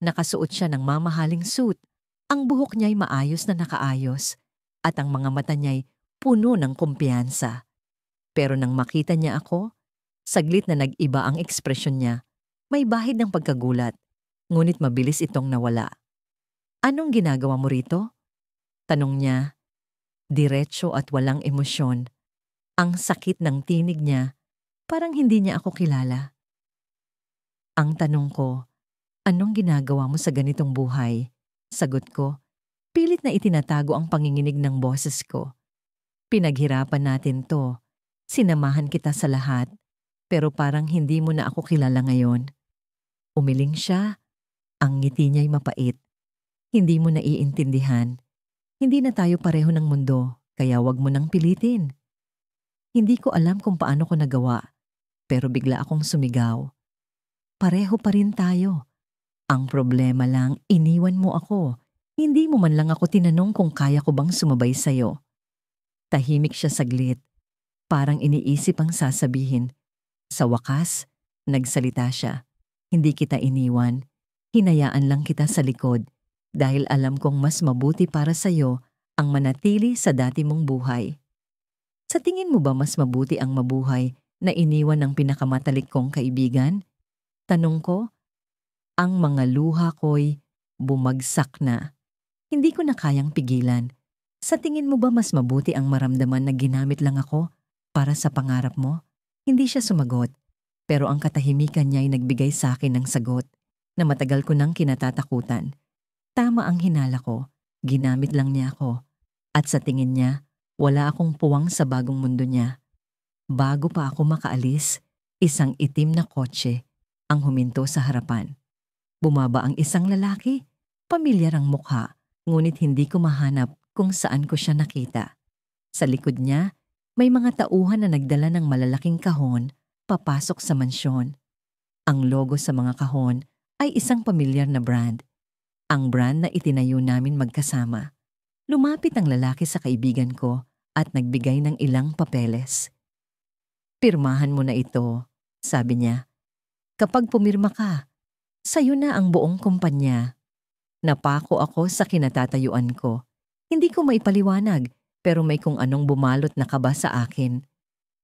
Nakasuot siya ng mamahaling suit. Ang buhok niya'y maayos na nakaayos at ang mga mata niya'y puno ng kumpiyansa. Pero nang makita niya ako, saglit na nag-iba ang ekspresyon niya. May bahid ng pagkagulat, ngunit mabilis itong nawala. Anong ginagawa mo rito? Tanong niya, diretso at walang emosyon. Ang sakit ng tinig niya, parang hindi niya ako kilala. Ang tanong ko, anong ginagawa mo sa ganitong buhay? Sagot ko, pilit na itinatago ang panginginig ng boses ko. Pinaghirapan natin to. Sinamahan kita sa lahat, pero parang hindi mo na ako kilala ngayon. Umiling siya, ang ngiti niya'y mapait. Hindi mo naiintindihan. Hindi na tayo pareho ng mundo, kaya wag mo nang pilitin. Hindi ko alam kung paano ko nagawa, pero bigla akong sumigaw. Pareho pa rin tayo. Ang problema lang, iniwan mo ako. Hindi mo man lang ako tinanong kung kaya ko bang sumabay sa'yo. Tahimik siya saglit. Parang iniisip ang sasabihin. Sa wakas, nagsalita siya. Hindi kita iniwan. Hinayaan lang kita sa likod dahil alam kong mas mabuti para sa'yo ang manatili sa dati mong buhay. Sa tingin mo ba mas mabuti ang mabuhay na iniwan ng pinakamatalik kong kaibigan? Tanong ko. Ang mga luha ko'y bumagsak na. Hindi ko na kayang pigilan. Sa tingin mo ba mas mabuti ang maramdaman na ginamit lang ako para sa pangarap mo? Hindi siya sumagot, pero ang katahimikan niya ay nagbigay sa akin ng sagot na matagal ko nang kinatatakutan. Tama ang hinala ko, ginamit lang niya ako. At sa tingin niya, wala akong puwang sa bagong mundo niya. Bago pa ako makaalis, isang itim na kotse ang huminto sa harapan. Bumaba ang isang lalaki, pamilyar ang mukha, ngunit hindi ko mahanap kung saan ko siya nakita. Sa likod niya, may mga tauhan na nagdala ng malalaking kahon papasok sa mansyon. Ang logo sa mga kahon ay isang pamilyar na brand. Ang brand na itinayo namin magkasama. Lumapit ang lalaki sa kaibigan ko at nagbigay ng ilang papeles. Pirmahan mo na ito, sabi niya. Kapag pumirma ka, sa'yo na ang buong kumpanya. Napako ako sa kinatatayuan ko. Hindi ko maipaliwanag, pero may kung anong bumalot na kaba sa akin.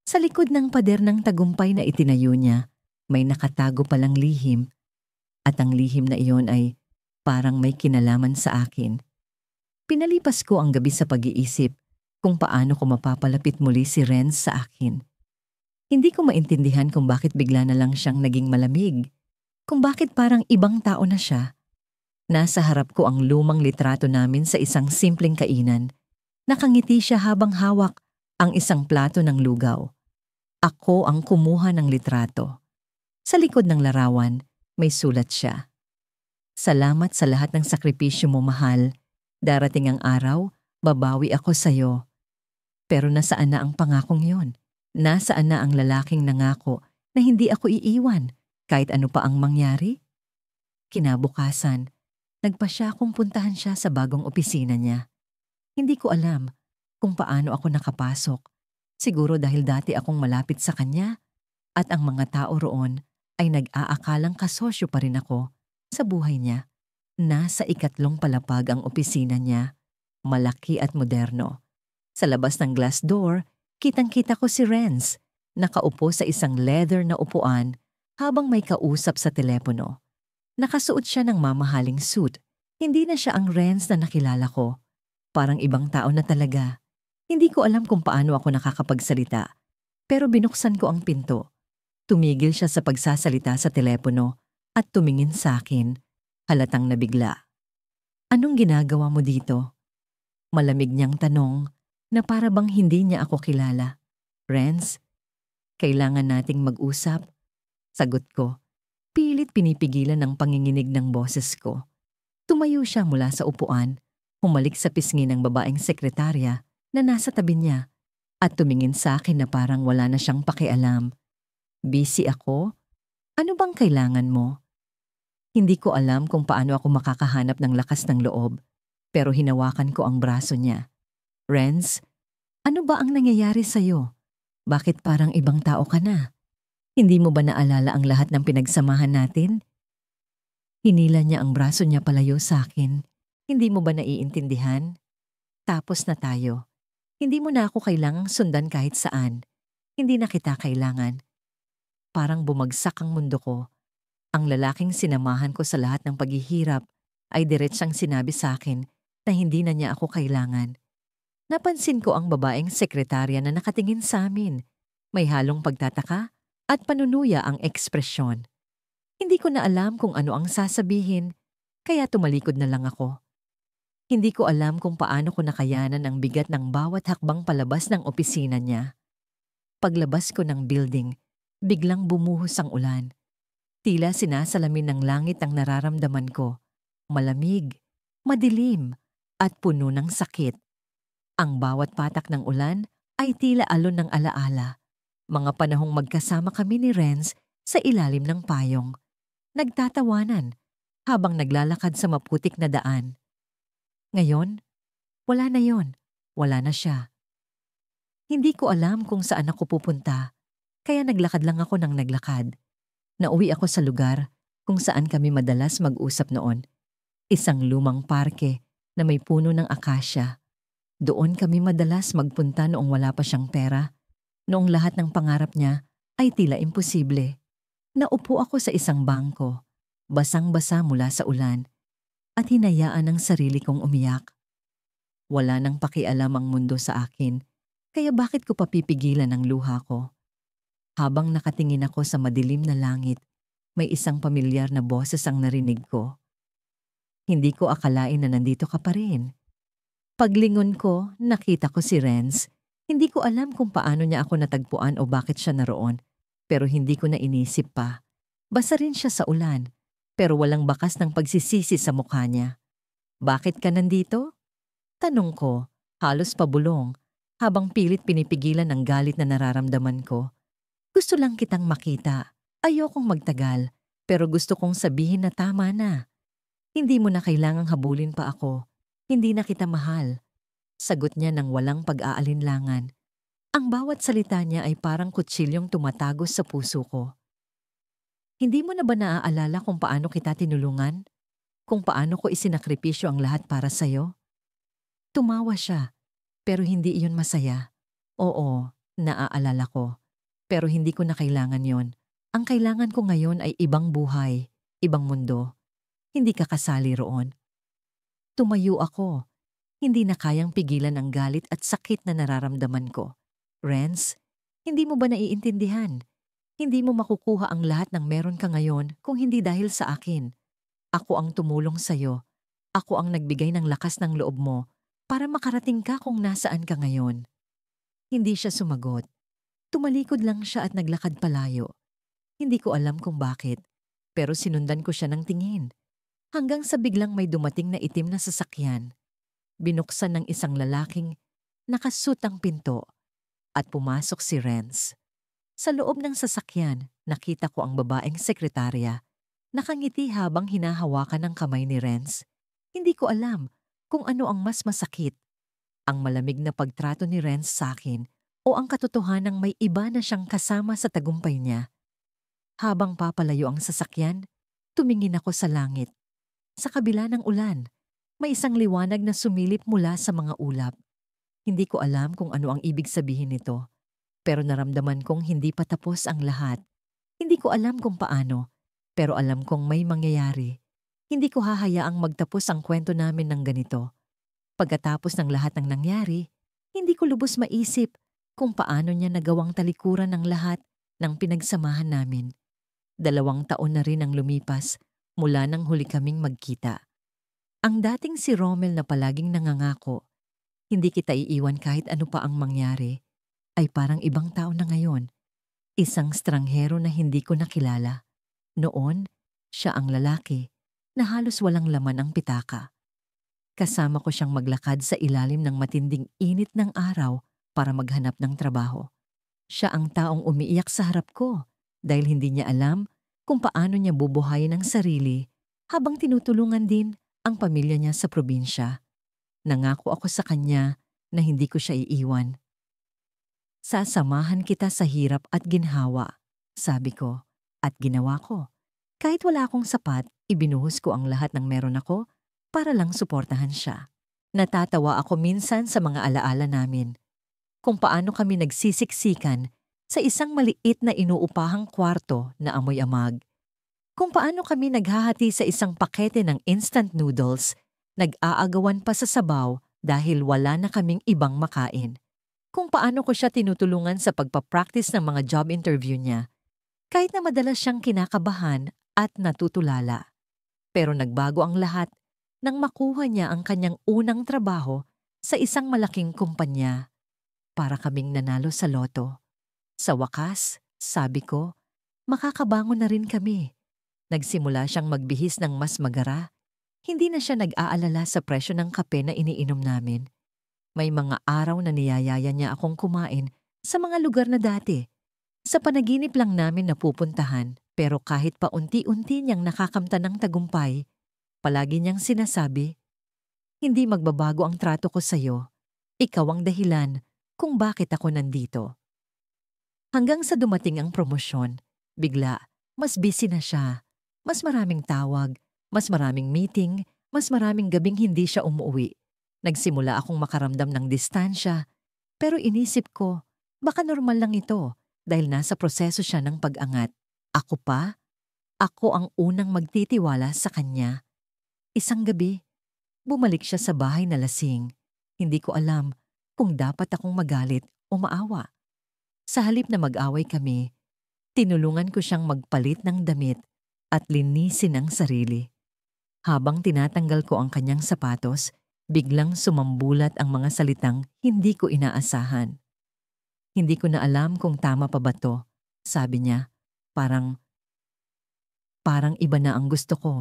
Sa likod ng pader ng tagumpay na itinayo niya, may nakatago palang lihim. At ang lihim na iyon ay parang may kinalaman sa akin. Pinalipas ko ang gabi sa pag-iisip kung paano ko mapapalapit muli si Renz sa akin. Hindi ko maintindihan kung bakit bigla na lang siyang naging malamig. Kung bakit parang ibang tao na siya. Nasa harap ko ang lumang litrato namin sa isang simpleng kainan. Nakangiti siya habang hawak ang isang plato ng lugaw. Ako ang kumuha ng litrato. Sa likod ng larawan, may sulat siya. Salamat sa lahat ng sakripisyo mo, mahal. Darating ang araw, babawi ako sa'yo. Pero nasaan na ang pangakong yon? Nasaan na ang lalaking nangako na hindi ako iiwan kahit ano pa ang mangyari? Kinabukasan, nagpa siya kung puntahan siya sa bagong opisina niya. Hindi ko alam kung paano ako nakapasok. Siguro dahil dati akong malapit sa kanya at ang mga tao roon ay nag-aakalang kasosyo pa rin ako sa buhay niya. Nasa ikatlong palapag ang opisina niya, malaki at moderno. Sa labas ng glass door, kitang-kita ko si Renz, nakaupo sa isang leather na upuan habang may kausap sa telepono. Nakasuot siya ng mamahaling suit. Hindi na siya ang Renz na nakilala ko. Parang ibang tao na talaga. Hindi ko alam kung paano ako nakakapagsalita. Pero binuksan ko ang pinto. Tumigil siya sa pagsasalita sa telepono at tumingin sa akin, halatang nabigla. Anong ginagawa mo dito? Malamig niyang tanong na para bang hindi niya ako kilala. Renz, kailangan nating mag-usap. Sagot ko. Pilit pinipigilan ng panginginig ng boses ko. Tumayo siya mula sa upuan, humalik sa pisngi ng babaeng sekretarya na nasa tabi niya at tumingin sa akin na parang wala na siyang pakialam. Busy ako? Ano bang kailangan mo? Hindi ko alam kung paano ako makakahanap ng lakas ng loob, pero hinawakan ko ang braso niya. Renz, ano ba ang nangyayari sa'yo? Bakit parang ibang tao ka na? Hindi mo ba naalala ang lahat ng pinagsamahan natin? Hinila niya ang braso niya palayo sa akin. Hindi mo ba naiintindihan? Tapos na tayo. Hindi mo na ako kailangang sundan kahit saan. Hindi na kita kailangan. Parang bumagsak ang mundo ko. Ang lalaking sinamahan ko sa lahat ng paghihirap ay diretsang sinabi sa akin na hindi na niya ako kailangan. Napansin ko ang babaeng sekretarya na nakatingin sa amin. May halong pagtataka at panunuya ang ekspresyon. Hindi ko na alam kung ano ang sasabihin, kaya tumalikod na lang ako. Hindi ko alam kung paano ko nakayanan ang bigat ng bawat hakbang palabas ng opisina niya. Paglabas ko ng building, biglang bumuhos ang ulan. Tila sinasalamin ng langit ang nararamdaman ko. Malamig, madilim, at puno ng sakit. Ang bawat patak ng ulan ay tila alon ng alaala. Mga panahong magkasama kami ni Renz sa ilalim ng payong. Nagtatawanan habang naglalakad sa maputik na daan. Ngayon, wala na yon. Wala na siya. Hindi ko alam kung saan ako pupunta, kaya naglakad lang ako ng naglakad. Nauwi ako sa lugar kung saan kami madalas mag-usap noon. Isang lumang parke na may puno ng akasya. Doon kami madalas magpunta noong wala pa siyang pera, noong lahat ng pangarap niya ay tila imposible. Naupo ako sa isang bangko, basang-basa mula sa ulan, at hinayaan ang sarili kong umiyak. Wala nang pakialam ang mundo sa akin, kaya bakit ko papipigilan ang luha ko? Habang nakatingin ako sa madilim na langit, may isang pamilyar na boses ang narinig ko. Hindi ko akalain na nandito ka pa rin. Paglingon ko, nakita ko si Renz. Hindi ko alam kung paano niya ako natagpuan o bakit siya naroon, pero hindi ko na inisip pa. Basa rin siya sa ulan, pero walang bakas ng pagsisisi sa mukha niya. Bakit ka nandito? Tanong ko, halos pabulong, habang pilit pinipigilan ang galit na nararamdaman ko. Gusto lang kitang makita. Ayokong magtagal, pero gusto kong sabihin na tama na. Hindi mo na kailangang habulin pa ako. Hindi na kita mahal. Sagot niya ng walang pag-aalinlangan. Ang bawat salita niya ay parang kutsilyong tumatagos sa puso ko. Hindi mo na ba naaalala kung paano kita tinulungan? Kung paano ko isinakripisyo ang lahat para sa'yo? Tumawa siya, pero hindi iyon masaya. Oo, naaalala ko. Pero hindi ko na kailangan yon. Ang kailangan ko ngayon ay ibang buhay, ibang mundo. Hindi ka kasali roon. Tumayo ako. Hindi na kayang pigilan ang galit at sakit na nararamdaman ko. Renz, hindi mo ba naiintindihan? Hindi mo makukuha ang lahat ng meron ka ngayon kung hindi dahil sa akin. Ako ang tumulong sa'yo. Ako ang nagbigay ng lakas ng loob mo para makarating ka kung nasaan ka ngayon. Hindi siya sumagot. Tumalikod lang siya at naglakad palayo. Hindi ko alam kung bakit, pero sinundan ko siya ng tingin. Hanggang sa biglang may dumating na itim na sasakyan. Binuksan ng isang lalaking nakasuot ang pinto at pumasok si Renz. Sa loob ng sasakyan, nakita ko ang babaeng sekretarya. Nakangiti habang hinahawakan ng kamay ni Renz. Hindi ko alam kung ano ang mas masakit. Ang malamig na pagtrato ni Renz sa akin o ang katotohanang may iba na siyang kasama sa tagumpay niya. Habang papalayo ang sasakyan, tumingin ako sa langit. Sa kabila ng ulan, may isang liwanag na sumilip mula sa mga ulap. Hindi ko alam kung ano ang ibig sabihin nito, pero naramdaman kong hindi pa tapos ang lahat. Hindi ko alam kung paano, pero alam kong may mangyayari. Hindi ko hahayaang magtapos ang kwento namin ng ganito. Pagkatapos ng lahat ng nangyari, hindi ko lubos maisip kung paano niya nagawang talikuran ng lahat ng pinagsamahan namin. 2 taon na rin ang lumipas mula nang huli kaming magkita. Ang dating si Rommel na palaging nangangako, hindi kita iiwan kahit ano pa ang mangyari, ay parang ibang tao na ngayon. Isang stranghero na hindi ko nakilala. Noon, siya ang lalaki na halos walang laman ang pitaka. Kasama ko siyang maglakad sa ilalim ng matinding init ng araw para maghanap ng trabaho. Siya ang taong umiiyak sa harap ko dahil hindi niya alam kung paano niya bubuhayin ang sarili habang tinutulungan din ang pamilya niya sa probinsya. Nangako ako sa kanya na hindi ko siya iiwan. Sasamahan kita sa hirap at ginhawa, sabi ko, at ginawa ko. Kahit wala akong sapat, ibinuhos ko ang lahat ng meron ako para lang suportahan siya. Natatawa ako minsan sa mga alaala namin. Kung paano kami nagsisiksikan sa isang maliit na inuupahang kwarto na amoy amag. Kung paano kami naghahati sa isang pakete ng instant noodles, nag-aagawan pa sa sabaw dahil wala na kaming ibang makain. Kung paano ko siya tinutulungan sa pagpapractice ng mga job interview niya, kahit na madalas siyang kinakabahan at natutulala. Pero nagbago ang lahat nang makuha niya ang kanyang unang trabaho sa isang malaking kumpanya. Para kaming nanalo sa loto. Sa wakas, sabi ko, makakabangon na rin kami. Nagsimula siyang magbihis ng mas magara. Hindi na siya nag-aalala sa presyo ng kape na iniinom namin. May mga araw na niyayaya niya akong kumain sa mga lugar na dati. Sa panaginip lang namin napupuntahan, pero kahit pa unti-unti niyang nakakamtan ng tagumpay, palagi niyang sinasabi, hindi magbabago ang trato ko sa'yo. Ikaw ang dahilan kung bakit ako nandito. Hanggang sa dumating ang promosyon, bigla, mas busy na siya. Mas maraming tawag, mas maraming meeting, mas maraming gabing hindi siya umuwi. Nagsimula akong makaramdam ng distansya, pero inisip ko, baka normal lang ito dahil nasa proseso siya ng pag-angat. Ako pa? Ako ang unang magtitiwala sa kanya. Isang gabi, bumalik siya sa bahay na lasing. Hindi ko alam kung dapat akong magalit o maawa. Sa halip na mag-away kami, tinulungan ko siyang magpalit ng damit at linisin ang sarili. Habang tinatanggal ko ang kanyang sapatos, biglang sumambulat ang mga salitang hindi ko inaasahan. Hindi ko na alam kung tama pa ba to, sabi niya. Parang iba na ang gusto ko.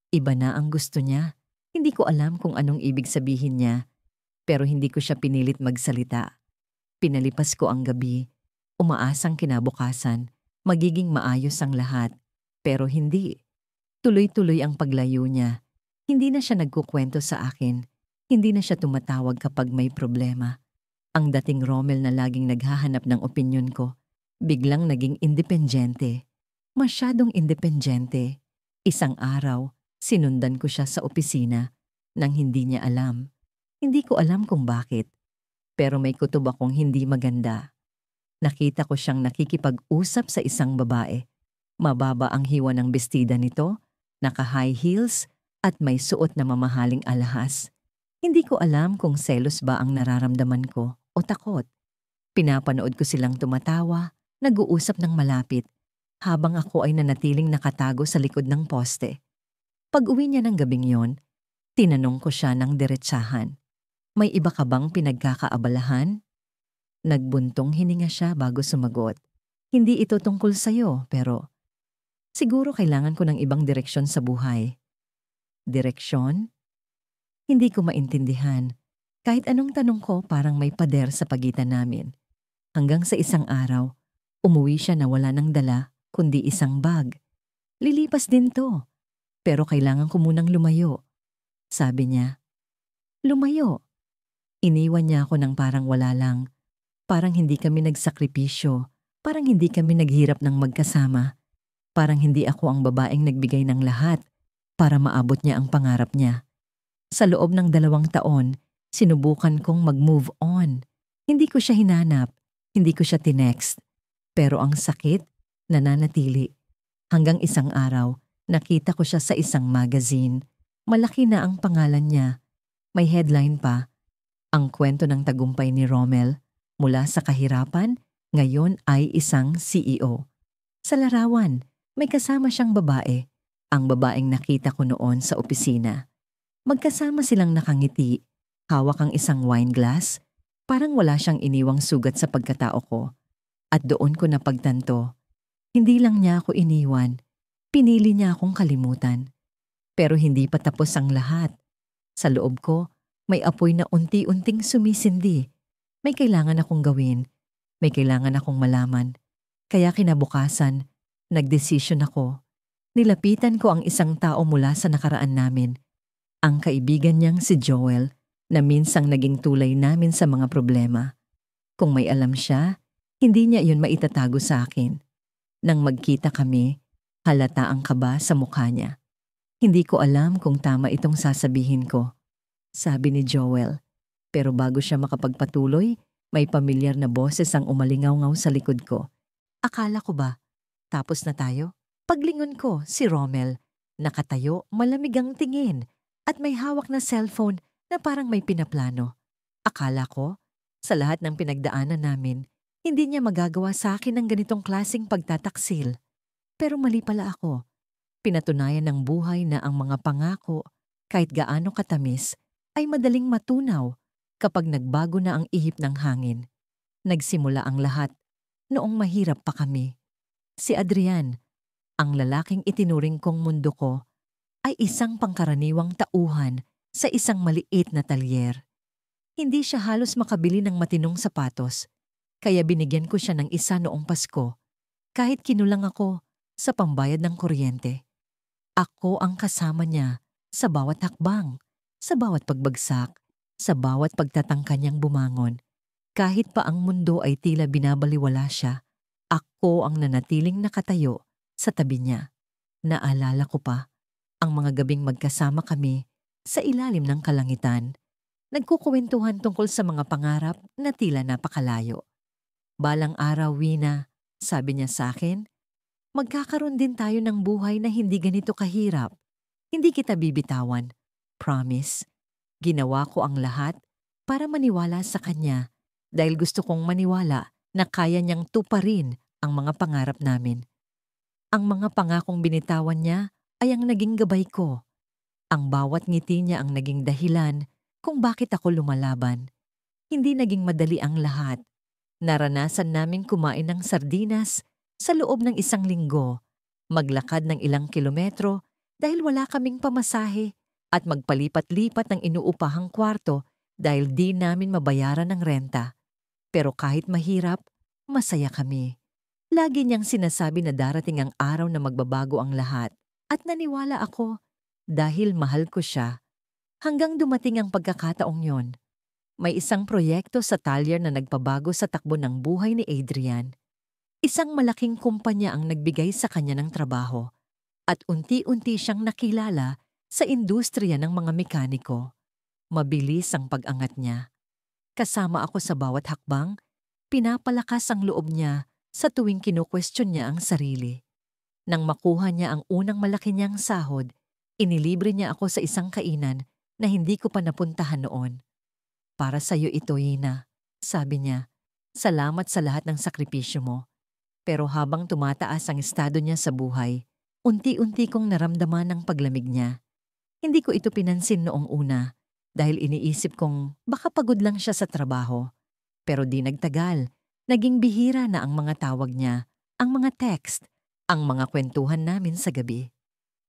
Iba na ang gusto niya. Hindi ko alam kung anong ibig sabihin niya, pero hindi ko siya pinilit magsalita. Pinalipas ko ang gabi, umaasang kinabukasan, magiging maayos ang lahat. Pero hindi. Tuloy-tuloy ang paglayo niya. Hindi na siya nagkukwento sa akin. Hindi na siya tumatawag kapag may problema. Ang dating Rommel na laging naghahanap ng opinyon ko, biglang naging independyente. Masyadong independyente. Isang araw, sinundan ko siya sa opisina nang hindi niya alam. Hindi ko alam kung bakit. Pero may kutob akong hindi maganda. Nakita ko siyang nakikipag-usap sa isang babae. Mababa ang hiwa ng bestida nito, naka-high heels at may suot na mamahaling alahas. Hindi ko alam kung selos ba ang nararamdaman ko o takot. Pinapanood ko silang tumatawa, nag-uusap ng malapit. habang ako ay nanatiling nakatago sa likod ng poste. Pag-uwi niya ng gabing yon, tinanong ko siya ng diretsahan. May iba ka bang pinagkakaabalahan? Nagbuntong hininga siya bago sumagot. Hindi ito tungkol sa'yo, pero siguro kailangan ko ng ibang direksyon sa buhay. Direksyon? Hindi ko maintindihan. Kahit anong tanong ko parang may pader sa pagitan namin. Hanggang sa isang araw, umuwi siya na wala nang dala kundi isang bag. Lilipas din to, pero kailangan ko munang lumayo. Sabi niya, lumayo. Iniwan niya ako ng parang wala lang. Parang hindi kami nagsakripisyo. Parang hindi kami naghirap ng magkasama. Parang hindi ako ang babaeng nagbigay ng lahat para maabot niya ang pangarap niya. Sa loob ng 2 taon, sinubukan kong mag-move on. Hindi ko siya hinanap, hindi ko siya tinext. Pero ang sakit, nananatili. Hanggang isang araw, nakita ko siya sa isang magazine. Malaki na ang pangalan niya. May headline pa, ang kwento ng tagumpay ni Rommel. Mula sa kahirapan, ngayon ay isang CEO. Sa larawan, may kasama siyang babae, ang babaeng nakita ko noon sa opisina. Magkasama silang nakangiti, hawak ang isang wine glass, parang wala siyang iniwang sugat sa pagkatao ko. At doon ko napagtanto, hindi lang niya ako iniwan, pinili niya akong kalimutan. Pero hindi pa tapos ang lahat. Sa loob ko, may apoy na unti-unting sumisindi. May kailangan akong gawin, may kailangan akong malaman. Kaya kinabukasan, nagdesisyon ako. Nilapitan ko ang isang tao mula sa nakaraan namin. Ang kaibigan niyang si Joel na minsang naging tulay namin sa mga problema. Kung may alam siya, hindi niya iyon maitatago sa akin. Nang magkita kami, halata ang kaba sa mukha niya. Hindi ko alam kung tama itong sasabihin ko, sabi ni Joel. Pero bago siya makapagpatuloy, may pamilyar na boses ang umalingaw-ngaw sa likod ko. Akala ko ba, tapos na tayo? Paglingon ko, si Rommel, nakatayo, malamig ang tingin, at may hawak na cellphone na parang may pinaplano. Akala ko, sa lahat ng pinagdaanan namin, hindi niya magagawa sa akin ng ganitong klaseng pagtataksil. Pero mali pala ako. Pinatunayan ng buhay na ang mga pangako, kahit gaano katamis, ay madaling matunaw kapag nagbago na ang ihip ng hangin. Nagsimula ang lahat noong mahirap pa kami. Si Adrian, ang lalaking itinuring kong mundo ko, ay isang pangkaraniwang tauhan sa isang maliit na talyer. Hindi siya halos makabili ng matinong sapatos, kaya binigyan ko siya ng isa noong Pasko, kahit kinulang ako sa pambayad ng kuryente. Ako ang kasama niya sa bawat hakbang, sa bawat pagbagsak, sa bawat pagtatangka niyang bumangon. Kahit pa ang mundo ay tila binabaliwala siya, ako ang nanatiling nakatayo sa tabi niya. Naalala ko pa ang mga gabing magkasama kami sa ilalim ng kalangitan, nagkukwentuhan tungkol sa mga pangarap na tila napakalayo. Balang araw, Wina, sabi niya sa akin, magkakaroon din tayo ng buhay na hindi ganito kahirap. Hindi kita bibitawan. Promise. Ginawa ko ang lahat para maniwala sa kanya dahil gusto kong maniwala na kaya niyang tuparin ang mga pangarap namin. Ang mga pangakong binitawan niya ay ang naging gabay ko. Ang bawat ngiti niya ang naging dahilan kung bakit ako lumalaban. Hindi naging madali ang lahat. Naranasan naming kumain ng sardinas sa loob ng 1 linggo, maglakad ng ilang kilometro dahil wala kaming pamasahe at magpalipat-lipat ng inuupahang kwarto dahil di namin mabayaran ng renta. Pero kahit mahirap, masaya kami. Lagi niyang sinasabi na darating ang araw na magbabago ang lahat at naniwala ako dahil mahal ko siya. Hanggang dumating ang pagkakataong yon. May isang proyekto sa talyer na nagpabago sa takbo ng buhay ni Adrian. Isang malaking kumpanya ang nagbigay sa kanya ng trabaho at unti-unti siyang nakilala sa industriya ng mga mekaniko. Mabilis ang pag-angat niya. Kasama ako sa bawat hakbang, pinapalakas ang loob niya sa tuwing kinu-question niya ang sarili. Nang makuha niya ang unang malaki niyang sahod, inilibre niya ako sa isang kainan na hindi ko pa napuntahan noon. Para sa iyo ito, Ina, sabi niya. Salamat sa lahat ng sakripisyo mo. Pero habang tumataas ang estado niya sa buhay, unti-unti kong naramdaman ang paglamig niya. Hindi ko ito pinansin noong una dahil iniisip kong baka pagod lang siya sa trabaho. Pero di nagtagal, naging bihira na ang mga tawag niya, ang mga text, ang mga kwentuhan namin sa gabi.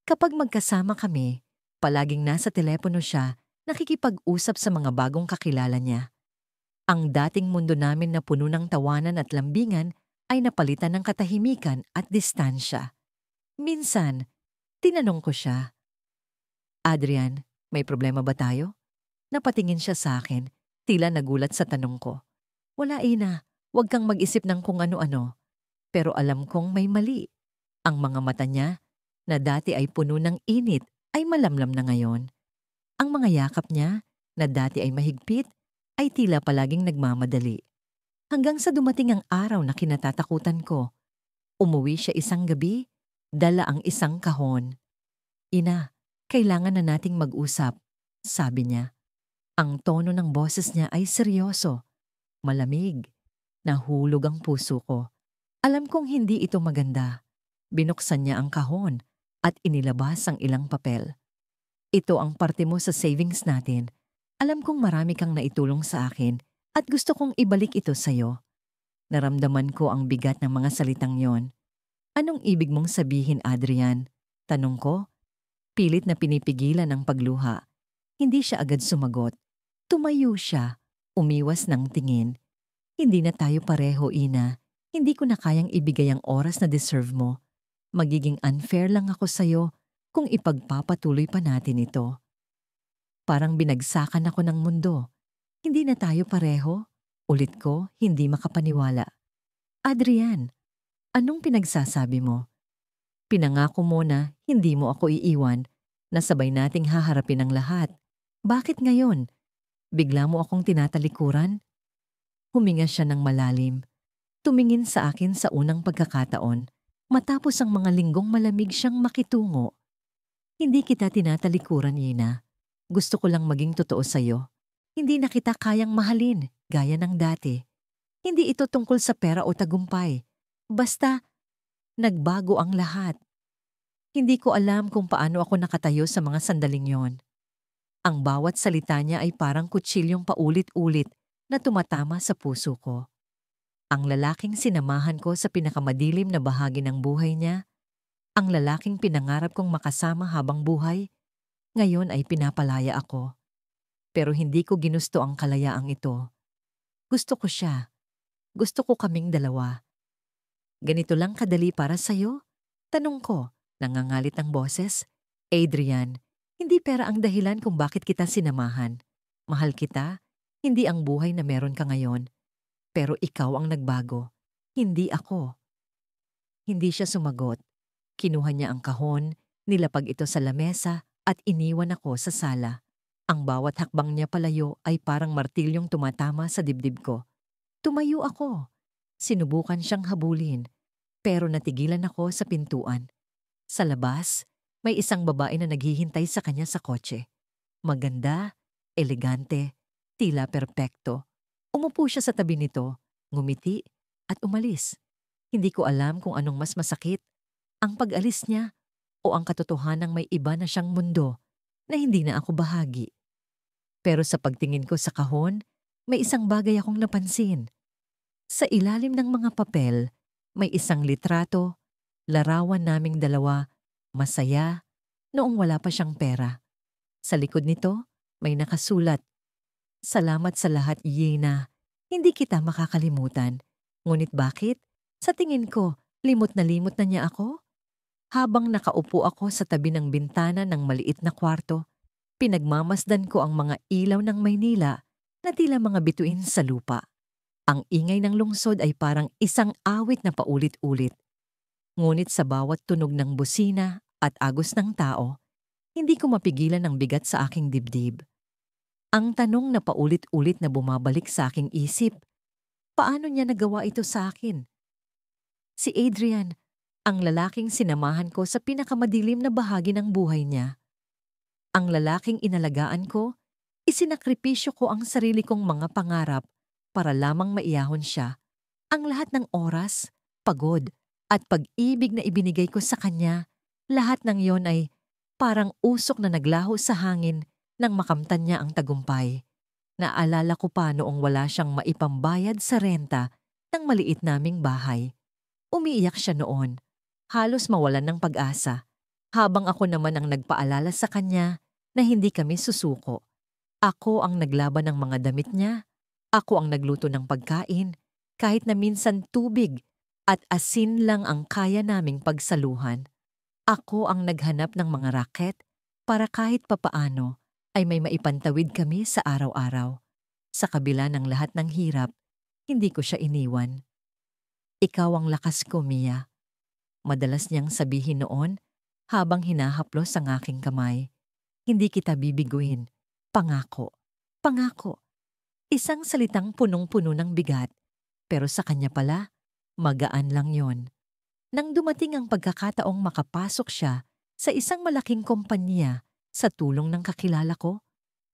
Kapag magkasama kami, palaging nasa telepono siya, nakikipag-usap sa mga bagong kakilala niya. Ang dating mundo namin na puno ng tawanan at lambingan ay napalitan ng katahimikan at distansya. Minsan, tinanong ko siya, "Adrian, may problema ba tayo?" Napatingin siya sa akin, tila nagulat sa tanong ko. "Wala, Ina. Huwag kang mag-isip ng kung ano-ano." Pero alam kong may mali. Ang mga mata niya, na dati ay puno ng init, ay malamlam na ngayon. Ang mga yakap niya, na dati ay mahigpit, ay tila palaging nagmamadali. Hanggang sa dumating ang araw na kinatatakutan ko. Umuwi siya isang gabi, dala ang isang kahon. "Ina, kailangan na nating mag-usap," sabi niya. Ang tono ng boses niya ay seryoso, malamig. Nahulog ang puso ko. Alam kong hindi ito maganda. Binuksan niya ang kahon at inilabas ang ilang papel. "Ito ang parte mo sa savings natin. Alam kong marami kang naitulong sa akin at gusto kong ibalik ito sa'yo." Naramdaman ko ang bigat ng mga salitang yon. "Anong ibig mong sabihin, Adrian?" Tanong ko. Pilit na pinipigilan ang pagluha. Hindi siya agad sumagot. Tumayo siya, umiwas ng tingin. "Hindi na tayo pareho, Ina. Hindi ko na kayang ibigay ang oras na deserve mo. Magiging unfair lang ako sa'yo kung ipagpapatuloy pa natin ito." Parang binagsakan ako ng mundo. "Hindi na tayo pareho?" Ulit ko, hindi makapaniwala. "Adrian, anong pinagsasabi mo? Pinangako mo na hindi mo ako iiwan, na sabay nating haharapin ang lahat. Bakit ngayon? Bigla mo akong tinatalikuran?" Huminga siya ng malalim. Tumingin sa akin sa unang pagkakataon. Matapos ang mga linggong malamig siyang makitungo. "Hindi kita tinatalikuran, Yina. Gusto ko lang maging totoo sa'yo. Hindi na kita kayang mahalin, gaya ng dati. Hindi ito tungkol sa pera o tagumpay. Basta, nagbago ang lahat." Hindi ko alam kung paano ako nakatayo sa mga sandaling yon. Ang bawat salita niya ay parang kutsilyong paulit-ulit na tumatama sa puso ko. Ang lalaking sinamahan ko sa pinakamadilim na bahagi ng buhay niya, ang lalaking pinangarap kong makasama habang buhay, ngayon ay pinapalaya ako. Pero hindi ko ginusto ang kalayaang ito. Gusto ko siya. Gusto ko kaming dalawa. "Ganito lang kadali para sa'yo?" Tanong ko, nangangalit ang boses. "Adrian, hindi pera ang dahilan kung bakit kita sinamahan. Mahal kita, hindi ang buhay na meron ka ngayon. Pero ikaw ang nagbago, hindi ako." Hindi siya sumagot. Kinuha niya ang kahon, nilapag ito sa lamesa at iniwan ako sa sala. Ang bawat hakbang niya palayo ay parang martilyong tumatama sa dibdib ko. Tumayo ako. Sinubukan siyang habulin, pero natigilan ako sa pintuan. Sa labas, may isang babae na naghihintay sa kanya sa kotse. Maganda, elegante, tila perpekto. Umupo siya sa tabi nito, ngumiti, at umalis. Hindi ko alam kung anong mas masakit, ang pag-alis niya o ang katotohanang may iba na siyang mundo na hindi na ako bahagi. Pero sa pagtingin ko sa kahon, may isang bagay akong napansin. Sa ilalim ng mga papel, may isang litrato, larawan naming dalawa, masaya, noong wala pa siyang pera. Sa likod nito, may nakasulat, "Salamat sa lahat, Yena. Hindi kita makakalimutan." Ngunit bakit? Sa tingin ko, limot na niya ako. Habang nakaupo ako sa tabi ng bintana ng maliit na kwarto, pinagmamasdan ko ang mga ilaw ng Maynila na tila mga bituin sa lupa. Ang ingay ng lungsod ay parang isang awit na paulit-ulit. Ngunit sa bawat tunog ng busina at agos ng tao, hindi ko mapigilan ang bigat sa aking dibdib. Ang tanong na paulit-ulit na bumabalik sa aking isip, paano niya nagawa ito sa akin? Si Adrian, ang lalaking sinamahan ko sa pinakamadilim na bahagi ng buhay niya. Ang lalaking inalagaan ko, isinakripisyo ko ang sarili kong mga pangarap para lamang maiyahon siya, ang lahat ng oras, pagod, at pag-ibig na ibinigay ko sa kanya, lahat ng yon ay parang usok na naglaho sa hangin nang makamtan niya ang tagumpay. Naalala ko pa noong wala siyang maipambayad sa renta ng maliit naming bahay. Umiiyak siya noon, halos mawalan ng pag-asa, habang ako naman ang nagpaalala sa kanya na hindi kami susuko. Ako ang naglaban ng mga damit niya, ako ang nagluto ng pagkain, kahit na minsan tubig at asin lang ang kaya naming pagsaluhan. Ako ang naghanap ng mga raket para kahit papaano ay may maipantawid kami sa araw-araw. Sa kabila ng lahat ng hirap, hindi ko siya iniwan. Ikaw ang lakas ko, Mia. Madalas niyang sabihin noon habang hinahaplos ang aking kamay. Hindi kita bibiguin. Pangako. Pangako. Isang salitang punong-puno ng bigat, pero sa kanya pala, magaan lang yon. Nang dumating ang pagkakataong makapasok siya sa isang malaking kompanya sa tulong ng kakilala ko,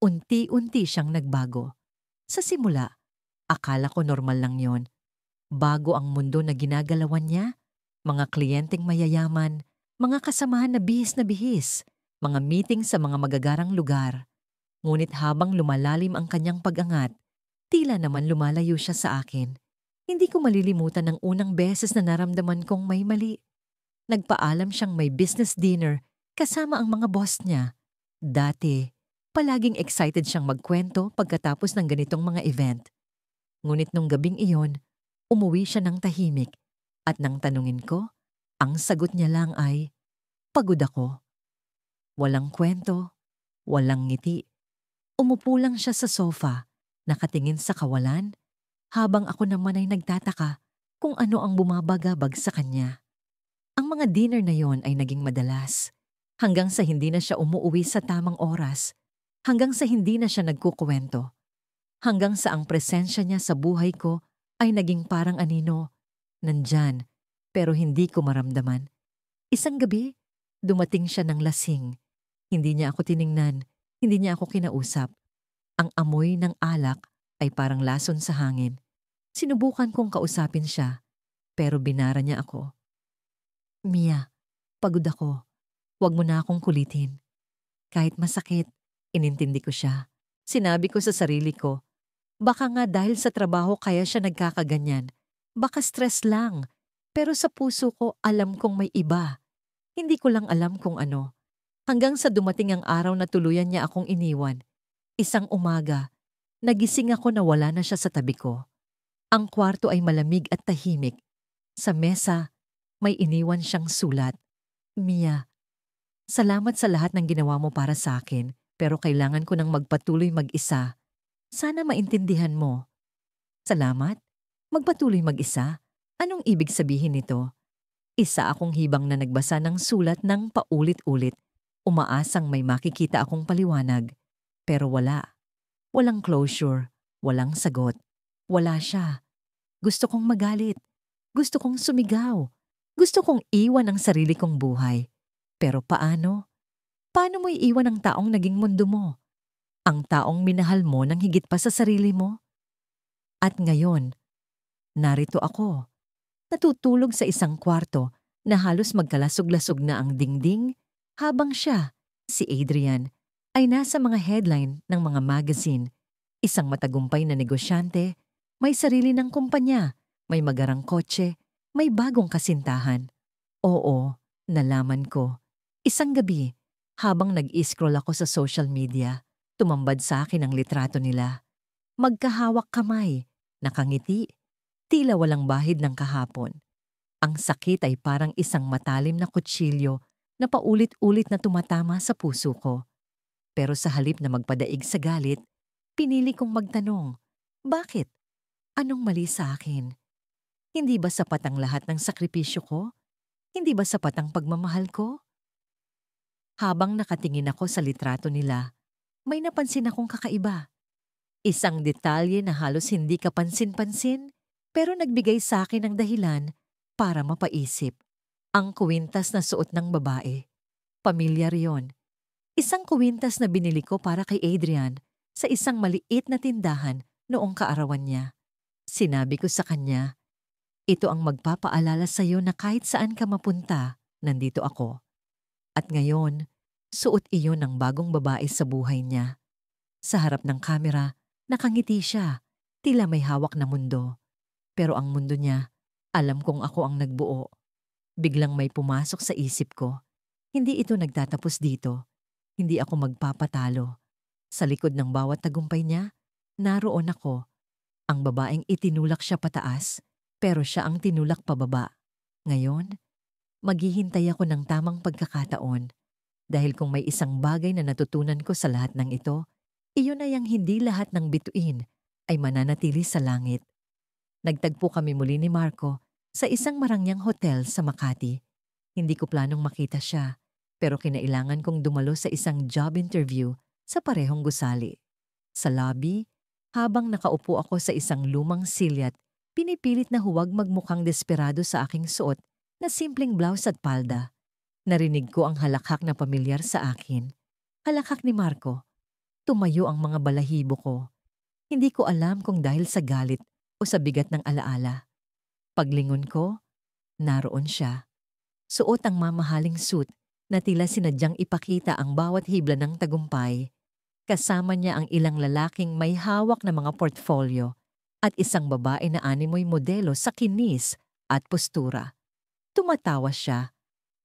unti-unti siyang nagbago. Sa simula, akala ko normal lang yon. Bago ang mundo na ginagalawan niya, mga kliyenteng mayayaman, mga kasamahan na bihis, mga meeting sa mga magagarang lugar. Ngunit habang lumalalim ang kanyang pag-angat, tila naman lumalayo siya sa akin. Hindi ko malilimutan ang unang beses na naramdaman kong may mali. Nagpaalam siyang may business dinner kasama ang mga boss niya. Dati, palaging excited siyang magkwento pagkatapos ng ganitong mga event. Ngunit nung gabing iyon, umuwi siya ng tahimik at nang tanungin ko, ang sagot niya lang ay, "Pagod ako." Walang kwento, walang ngiti. Umupo lang siya sa sofa, nakatingin sa kawalan, habang ako naman ay nagtataka kung ano ang bumabagabag sa kanya. Ang mga dinner na yon ay naging madalas, hanggang sa hindi na siya umuuwi sa tamang oras, hanggang sa hindi na siya nagkukuwento, hanggang sa ang presensya niya sa buhay ko ay naging parang anino, nandyan, pero hindi ko maramdaman. Isang gabi, dumating siya ng lasing. Hindi niya ako tiningnan, hindi niya ako kinausap. Ang amoy ng alak ay parang lason sa hangin. Sinubukan kong kausapin siya, pero binara niya ako. "Mia, pagod ako. Huwag mo na akong kulitin." Kahit masakit, inintindi ko siya. Sinabi ko sa sarili ko, baka nga dahil sa trabaho kaya siya nagkakaganyan. Baka stress lang, pero sa puso ko alam kong may iba. Hindi ko lang alam kung ano. Hanggang sa dumating ang araw na tuluyan niya akong iniwan. Isang umaga, nagising ako na wala na siya sa tabi ko. Ang kwarto ay malamig at tahimik. Sa mesa, may iniwan siyang sulat. "Mia, salamat sa lahat ng ginawa mo para sa akin, pero kailangan ko nang magpatuloy mag-isa. Sana maintindihan mo." Salamat? Magpatuloy mag-isa? Anong ibig sabihin nito? Isa akong hibang na nagbasa ng sulat ng paulit-ulit. Umaasang may makikita akong paliwanag. Pero wala. Walang closure. Walang sagot. Wala siya. Gusto kong magalit. Gusto kong sumigaw. Gusto kong iwan ang sarili kong buhay. Pero paano? Paano mo iiwan ang taong naging mundo mo? Ang taong minahal mo nang higit pa sa sarili mo? At ngayon, narito ako. Natutulog sa isang kwarto na halos magkalasog-lasog na ang dingding habang siya, si Adrian, ay nasa mga headline ng mga magazine. Isang matagumpay na negosyante, may sarili ng kumpanya, may magarang kotse, may bagong kasintahan. Oo, nalaman ko. Isang gabi, habang nag-scroll ako sa social media, tumambad sa akin ang litrato nila. Magkahawak kamay, nakangiti, tila walang bahid ng kahapon. Ang sakit ay parang isang matalim na kutsilyo na paulit-ulit na tumatama sa puso ko. Pero sa halip na magpadaig sa galit, pinili kong magtanong, bakit? Anong mali sa akin? Hindi ba sapat ang lahat ng sakripisyo ko? Hindi ba sapat ang pagmamahal ko? Habang nakatingin ako sa litrato nila, may napansin akong kakaiba. Isang detalye na halos hindi kapansin-pansin, pero nagbigay sa akin ng dahilan para mapaisip. Ang kwintas na suot ng babae. Pamilyar yon. Isang kwintas na binili ko para kay Adrian sa isang maliit na tindahan noong kaarawan niya. Sinabi ko sa kanya, Ito ang magpapaalala sa iyo na kahit saan ka mapunta, nandito ako. At ngayon, suot iyon ng bagong babae sa buhay niya. Sa harap ng kamera, nakangiti siya, tila may hawak na mundo. Pero ang mundo niya, alam kong ako ang nagbuo. Biglang may pumasok sa isip ko. Hindi ito nagtatapos dito. Hindi ako magpapatalo. Sa likod ng bawat tagumpay niya, naroon ako. Ang babaeng itinulak siya pataas, pero siya ang tinulak pababa. Ngayon, maghihintay ako ng tamang pagkakataon. Dahil kung may isang bagay na natutunan ko sa lahat ng ito, iyon ay ang hindi lahat ng bituin ay mananatili sa langit. Nagtagpo kami muli ni Marco sa isang marangyang hotel sa Makati. Hindi ko planong makita siya, pero kinailangan kong dumalo sa isang job interview sa parehong gusali. Sa lobby, habang nakaupo ako sa isang lumang silyat, pinipilit na huwag magmukhang desperado sa aking suot na simpleng blouse at palda. Narinig ko ang halakhak na pamilyar sa akin. Halakhak ni Marco. Tumayo ang mga balahibo ko. Hindi ko alam kung dahil sa galit o sa bigat ng alaala. Paglingon ko, naroon siya. Suot ang mamahaling suit na tila sinadyang ipakita ang bawat hibla ng tagumpay. Kasama niya ang ilang lalaking may hawak na mga portfolio at isang babae na animoy modelo sa kinis at postura. Tumatawa siya,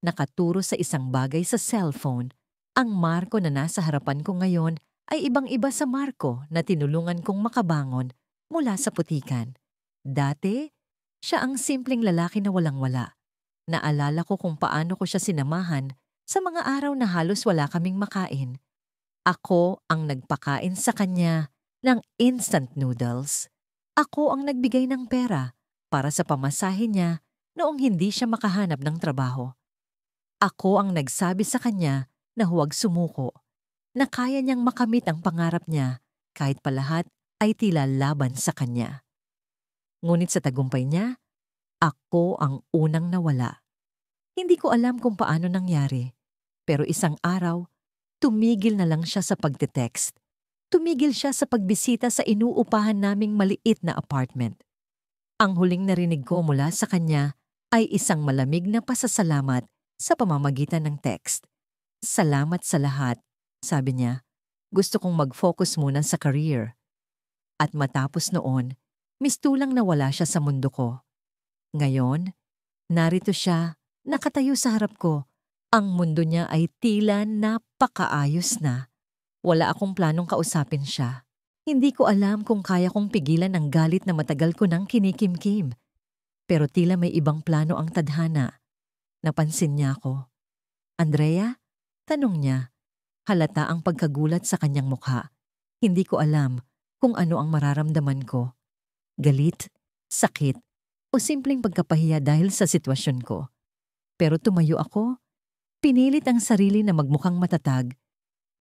nakaturo sa isang bagay sa cellphone. Ang Marco na nasa harapan ko ngayon ay ibang-iba sa Marco na tinulungan kong makabangon mula sa putikan. Dati, siya ang simpleng lalaki na walang-wala. Naalala ko kung paano ko siya sinamahan sa mga araw na halos wala kaming makain. Ako ang nagpakain sa kanya ng instant noodles. Ako ang nagbigay ng pera para sa pamasahe niya noong hindi siya makahanap ng trabaho. Ako ang nagsabi sa kanya na huwag sumuko, na kaya niyang makamit ang pangarap niya kahit palahat ay tila laban sa kanya. Ngunit sa tagumpay niya, ako ang unang nawala. Hindi ko alam kung paano nangyari, pero isang araw, tumigil na lang siya sa pagte-text. Tumigil siya sa pagbisita sa inuupahan naming maliit na apartment. Ang huling narinig ko mula sa kanya ay isang malamig na pasasalamat sa pamamagitan ng text. Salamat sa lahat, sabi niya. Gusto kong mag-focus muna sa career. At matapos noon, mistulang nawala siya sa mundo ko. Ngayon, narito siya, nakatayo sa harap ko. Ang mundo niya ay tila napakaayos na. Wala akong planong kausapin siya. Hindi ko alam kung kaya kong pigilan ang galit na matagal ko nang kinikimkim. Pero tila may ibang plano ang tadhana. Napansin niya ako. Andrea? Tanong niya. Halata ang pagkagulat sa kanyang mukha. Hindi ko alam kung ano ang mararamdaman ko. Galit, sakit, o simpleng pagkapahiya dahil sa sitwasyon ko. Pero tumayo ako. Pinilit ang sarili na magmukhang matatag,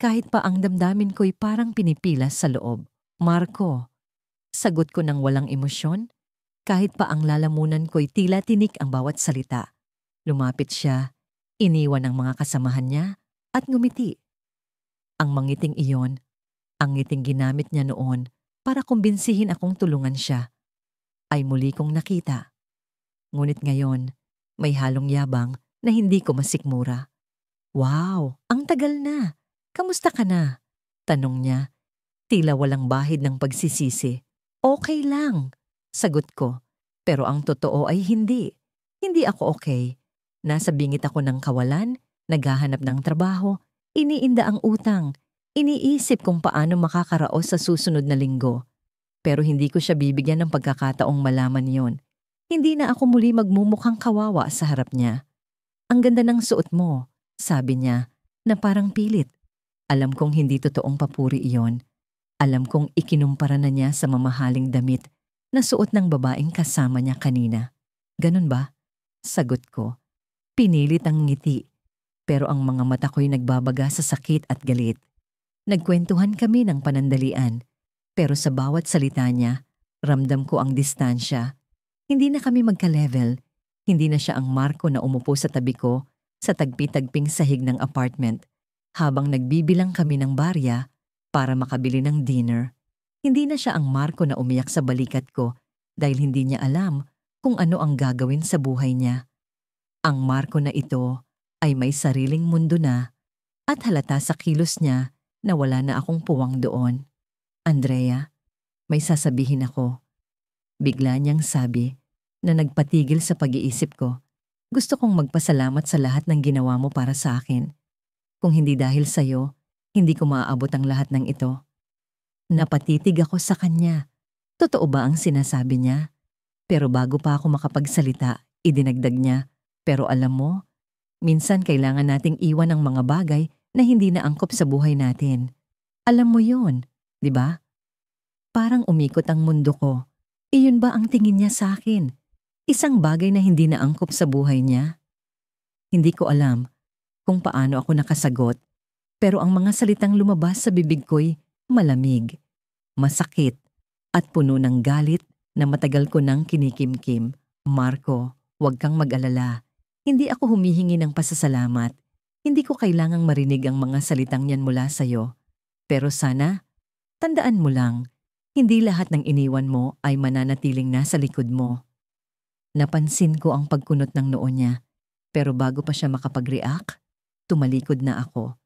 kahit pa ang damdamin ko'y parang pinipilas sa loob. Marco, sagot ko ng walang emosyon, kahit pa ang lalamunan ko'y tila tinik ang bawat salita. Lumapit siya, iniwan ang mga kasamahan niya, at ngumiti. Ang mangiting iyon, ang ngiting ginamit niya noon para kumbinsihin akong tulungan siya, ay muli kong nakita. Ngunit ngayon, may halong yabang na hindi ko masikmura. Wow, ang tagal na. Kamusta ka na? Tanong niya. Tila walang bahid ng pagsisisi. Okay lang, sagot ko. Pero ang totoo ay hindi. Hindi ako okay. Nasa bingit ako ng kawalan, naghahanap ng trabaho, iniinda ang utang, iniisip kung paano makakaraos sa susunod na linggo. Pero hindi ko siya bibigyan ng pagkakataong malaman yon. Hindi na ako muli magmumukhang kawawa sa harap niya. Ang ganda ng suot mo, sabi niya, na parang pilit. Alam kong hindi totoong papuri iyon. Alam kong ikinumpara na niya sa mamahaling damit na suot ng babaeng kasama niya kanina. Ganun ba? Sagot ko. Pinilit ang ngiti, pero ang mga mata ko'y nagbabaga sa sakit at galit. Nagkwentuhan kami ng panandalian, pero sa bawat salita niya, ramdam ko ang distansya. Hindi na kami magka-level. Hindi na siya ang Marco na umupo sa tabi ko sa tagpi-tagping sahig ng apartment habang nagbibilang kami ng barya para makabili ng dinner. Hindi na siya ang Marco na umiyak sa balikat ko dahil hindi niya alam kung ano ang gagawin sa buhay niya. Ang Marco na ito ay may sariling mundo na at halata sa kilos niya na wala na akong puwang doon. Andrea, may sasabihin ako. Bigla niyang sabi na nagpatigil sa pag-iisip ko. Gusto kong magpasalamat sa lahat ng ginawa mo para sa akin. Kung hindi dahil sa'yo, hindi ko maaabot ang lahat ng ito. Napatitig ako sa kanya. Totoo ba ang sinasabi niya? Pero bago pa ako makapagsalita, idinagdag niya. Pero alam mo, minsan kailangan nating iwan ang mga bagay na hindi na angkop sa buhay natin. Alam mo yun, di ba? Parang umikot ang mundo ko. Iyon ba ang tingin niya sa akin? Isang bagay na hindi na angkop sa buhay niya? Hindi ko alam kung paano ako nakasagot, pero ang mga salitang lumabas sa bibig ko'y malamig, masakit, at puno ng galit na matagal ko nang kinikimkim. Marco, huwag kang mag-alala. Hindi ako humihingi ng pasasalamat. Hindi ko kailangang marinig ang mga salitang yan mula sa'yo. Pero sana, tandaan mo lang, hindi lahat ng iniwan mo ay mananatiling nasa likod mo. Napansin ko ang pagkunot ng noo niya, pero bago pa siya makapag-react, tumalikod na ako.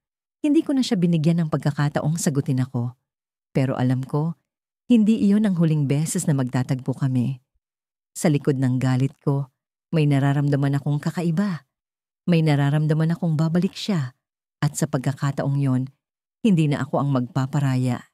Hindi ko na siya binigyan ng pagkakataong sagutin ako. Pero alam ko, hindi iyon ang huling beses na magtatagpo kami. Sa likod ng galit ko, may nararamdaman akong kakaiba. May nararamdaman akong babalik siya. At sa pagkakataong yon, hindi na ako ang magpaparaya.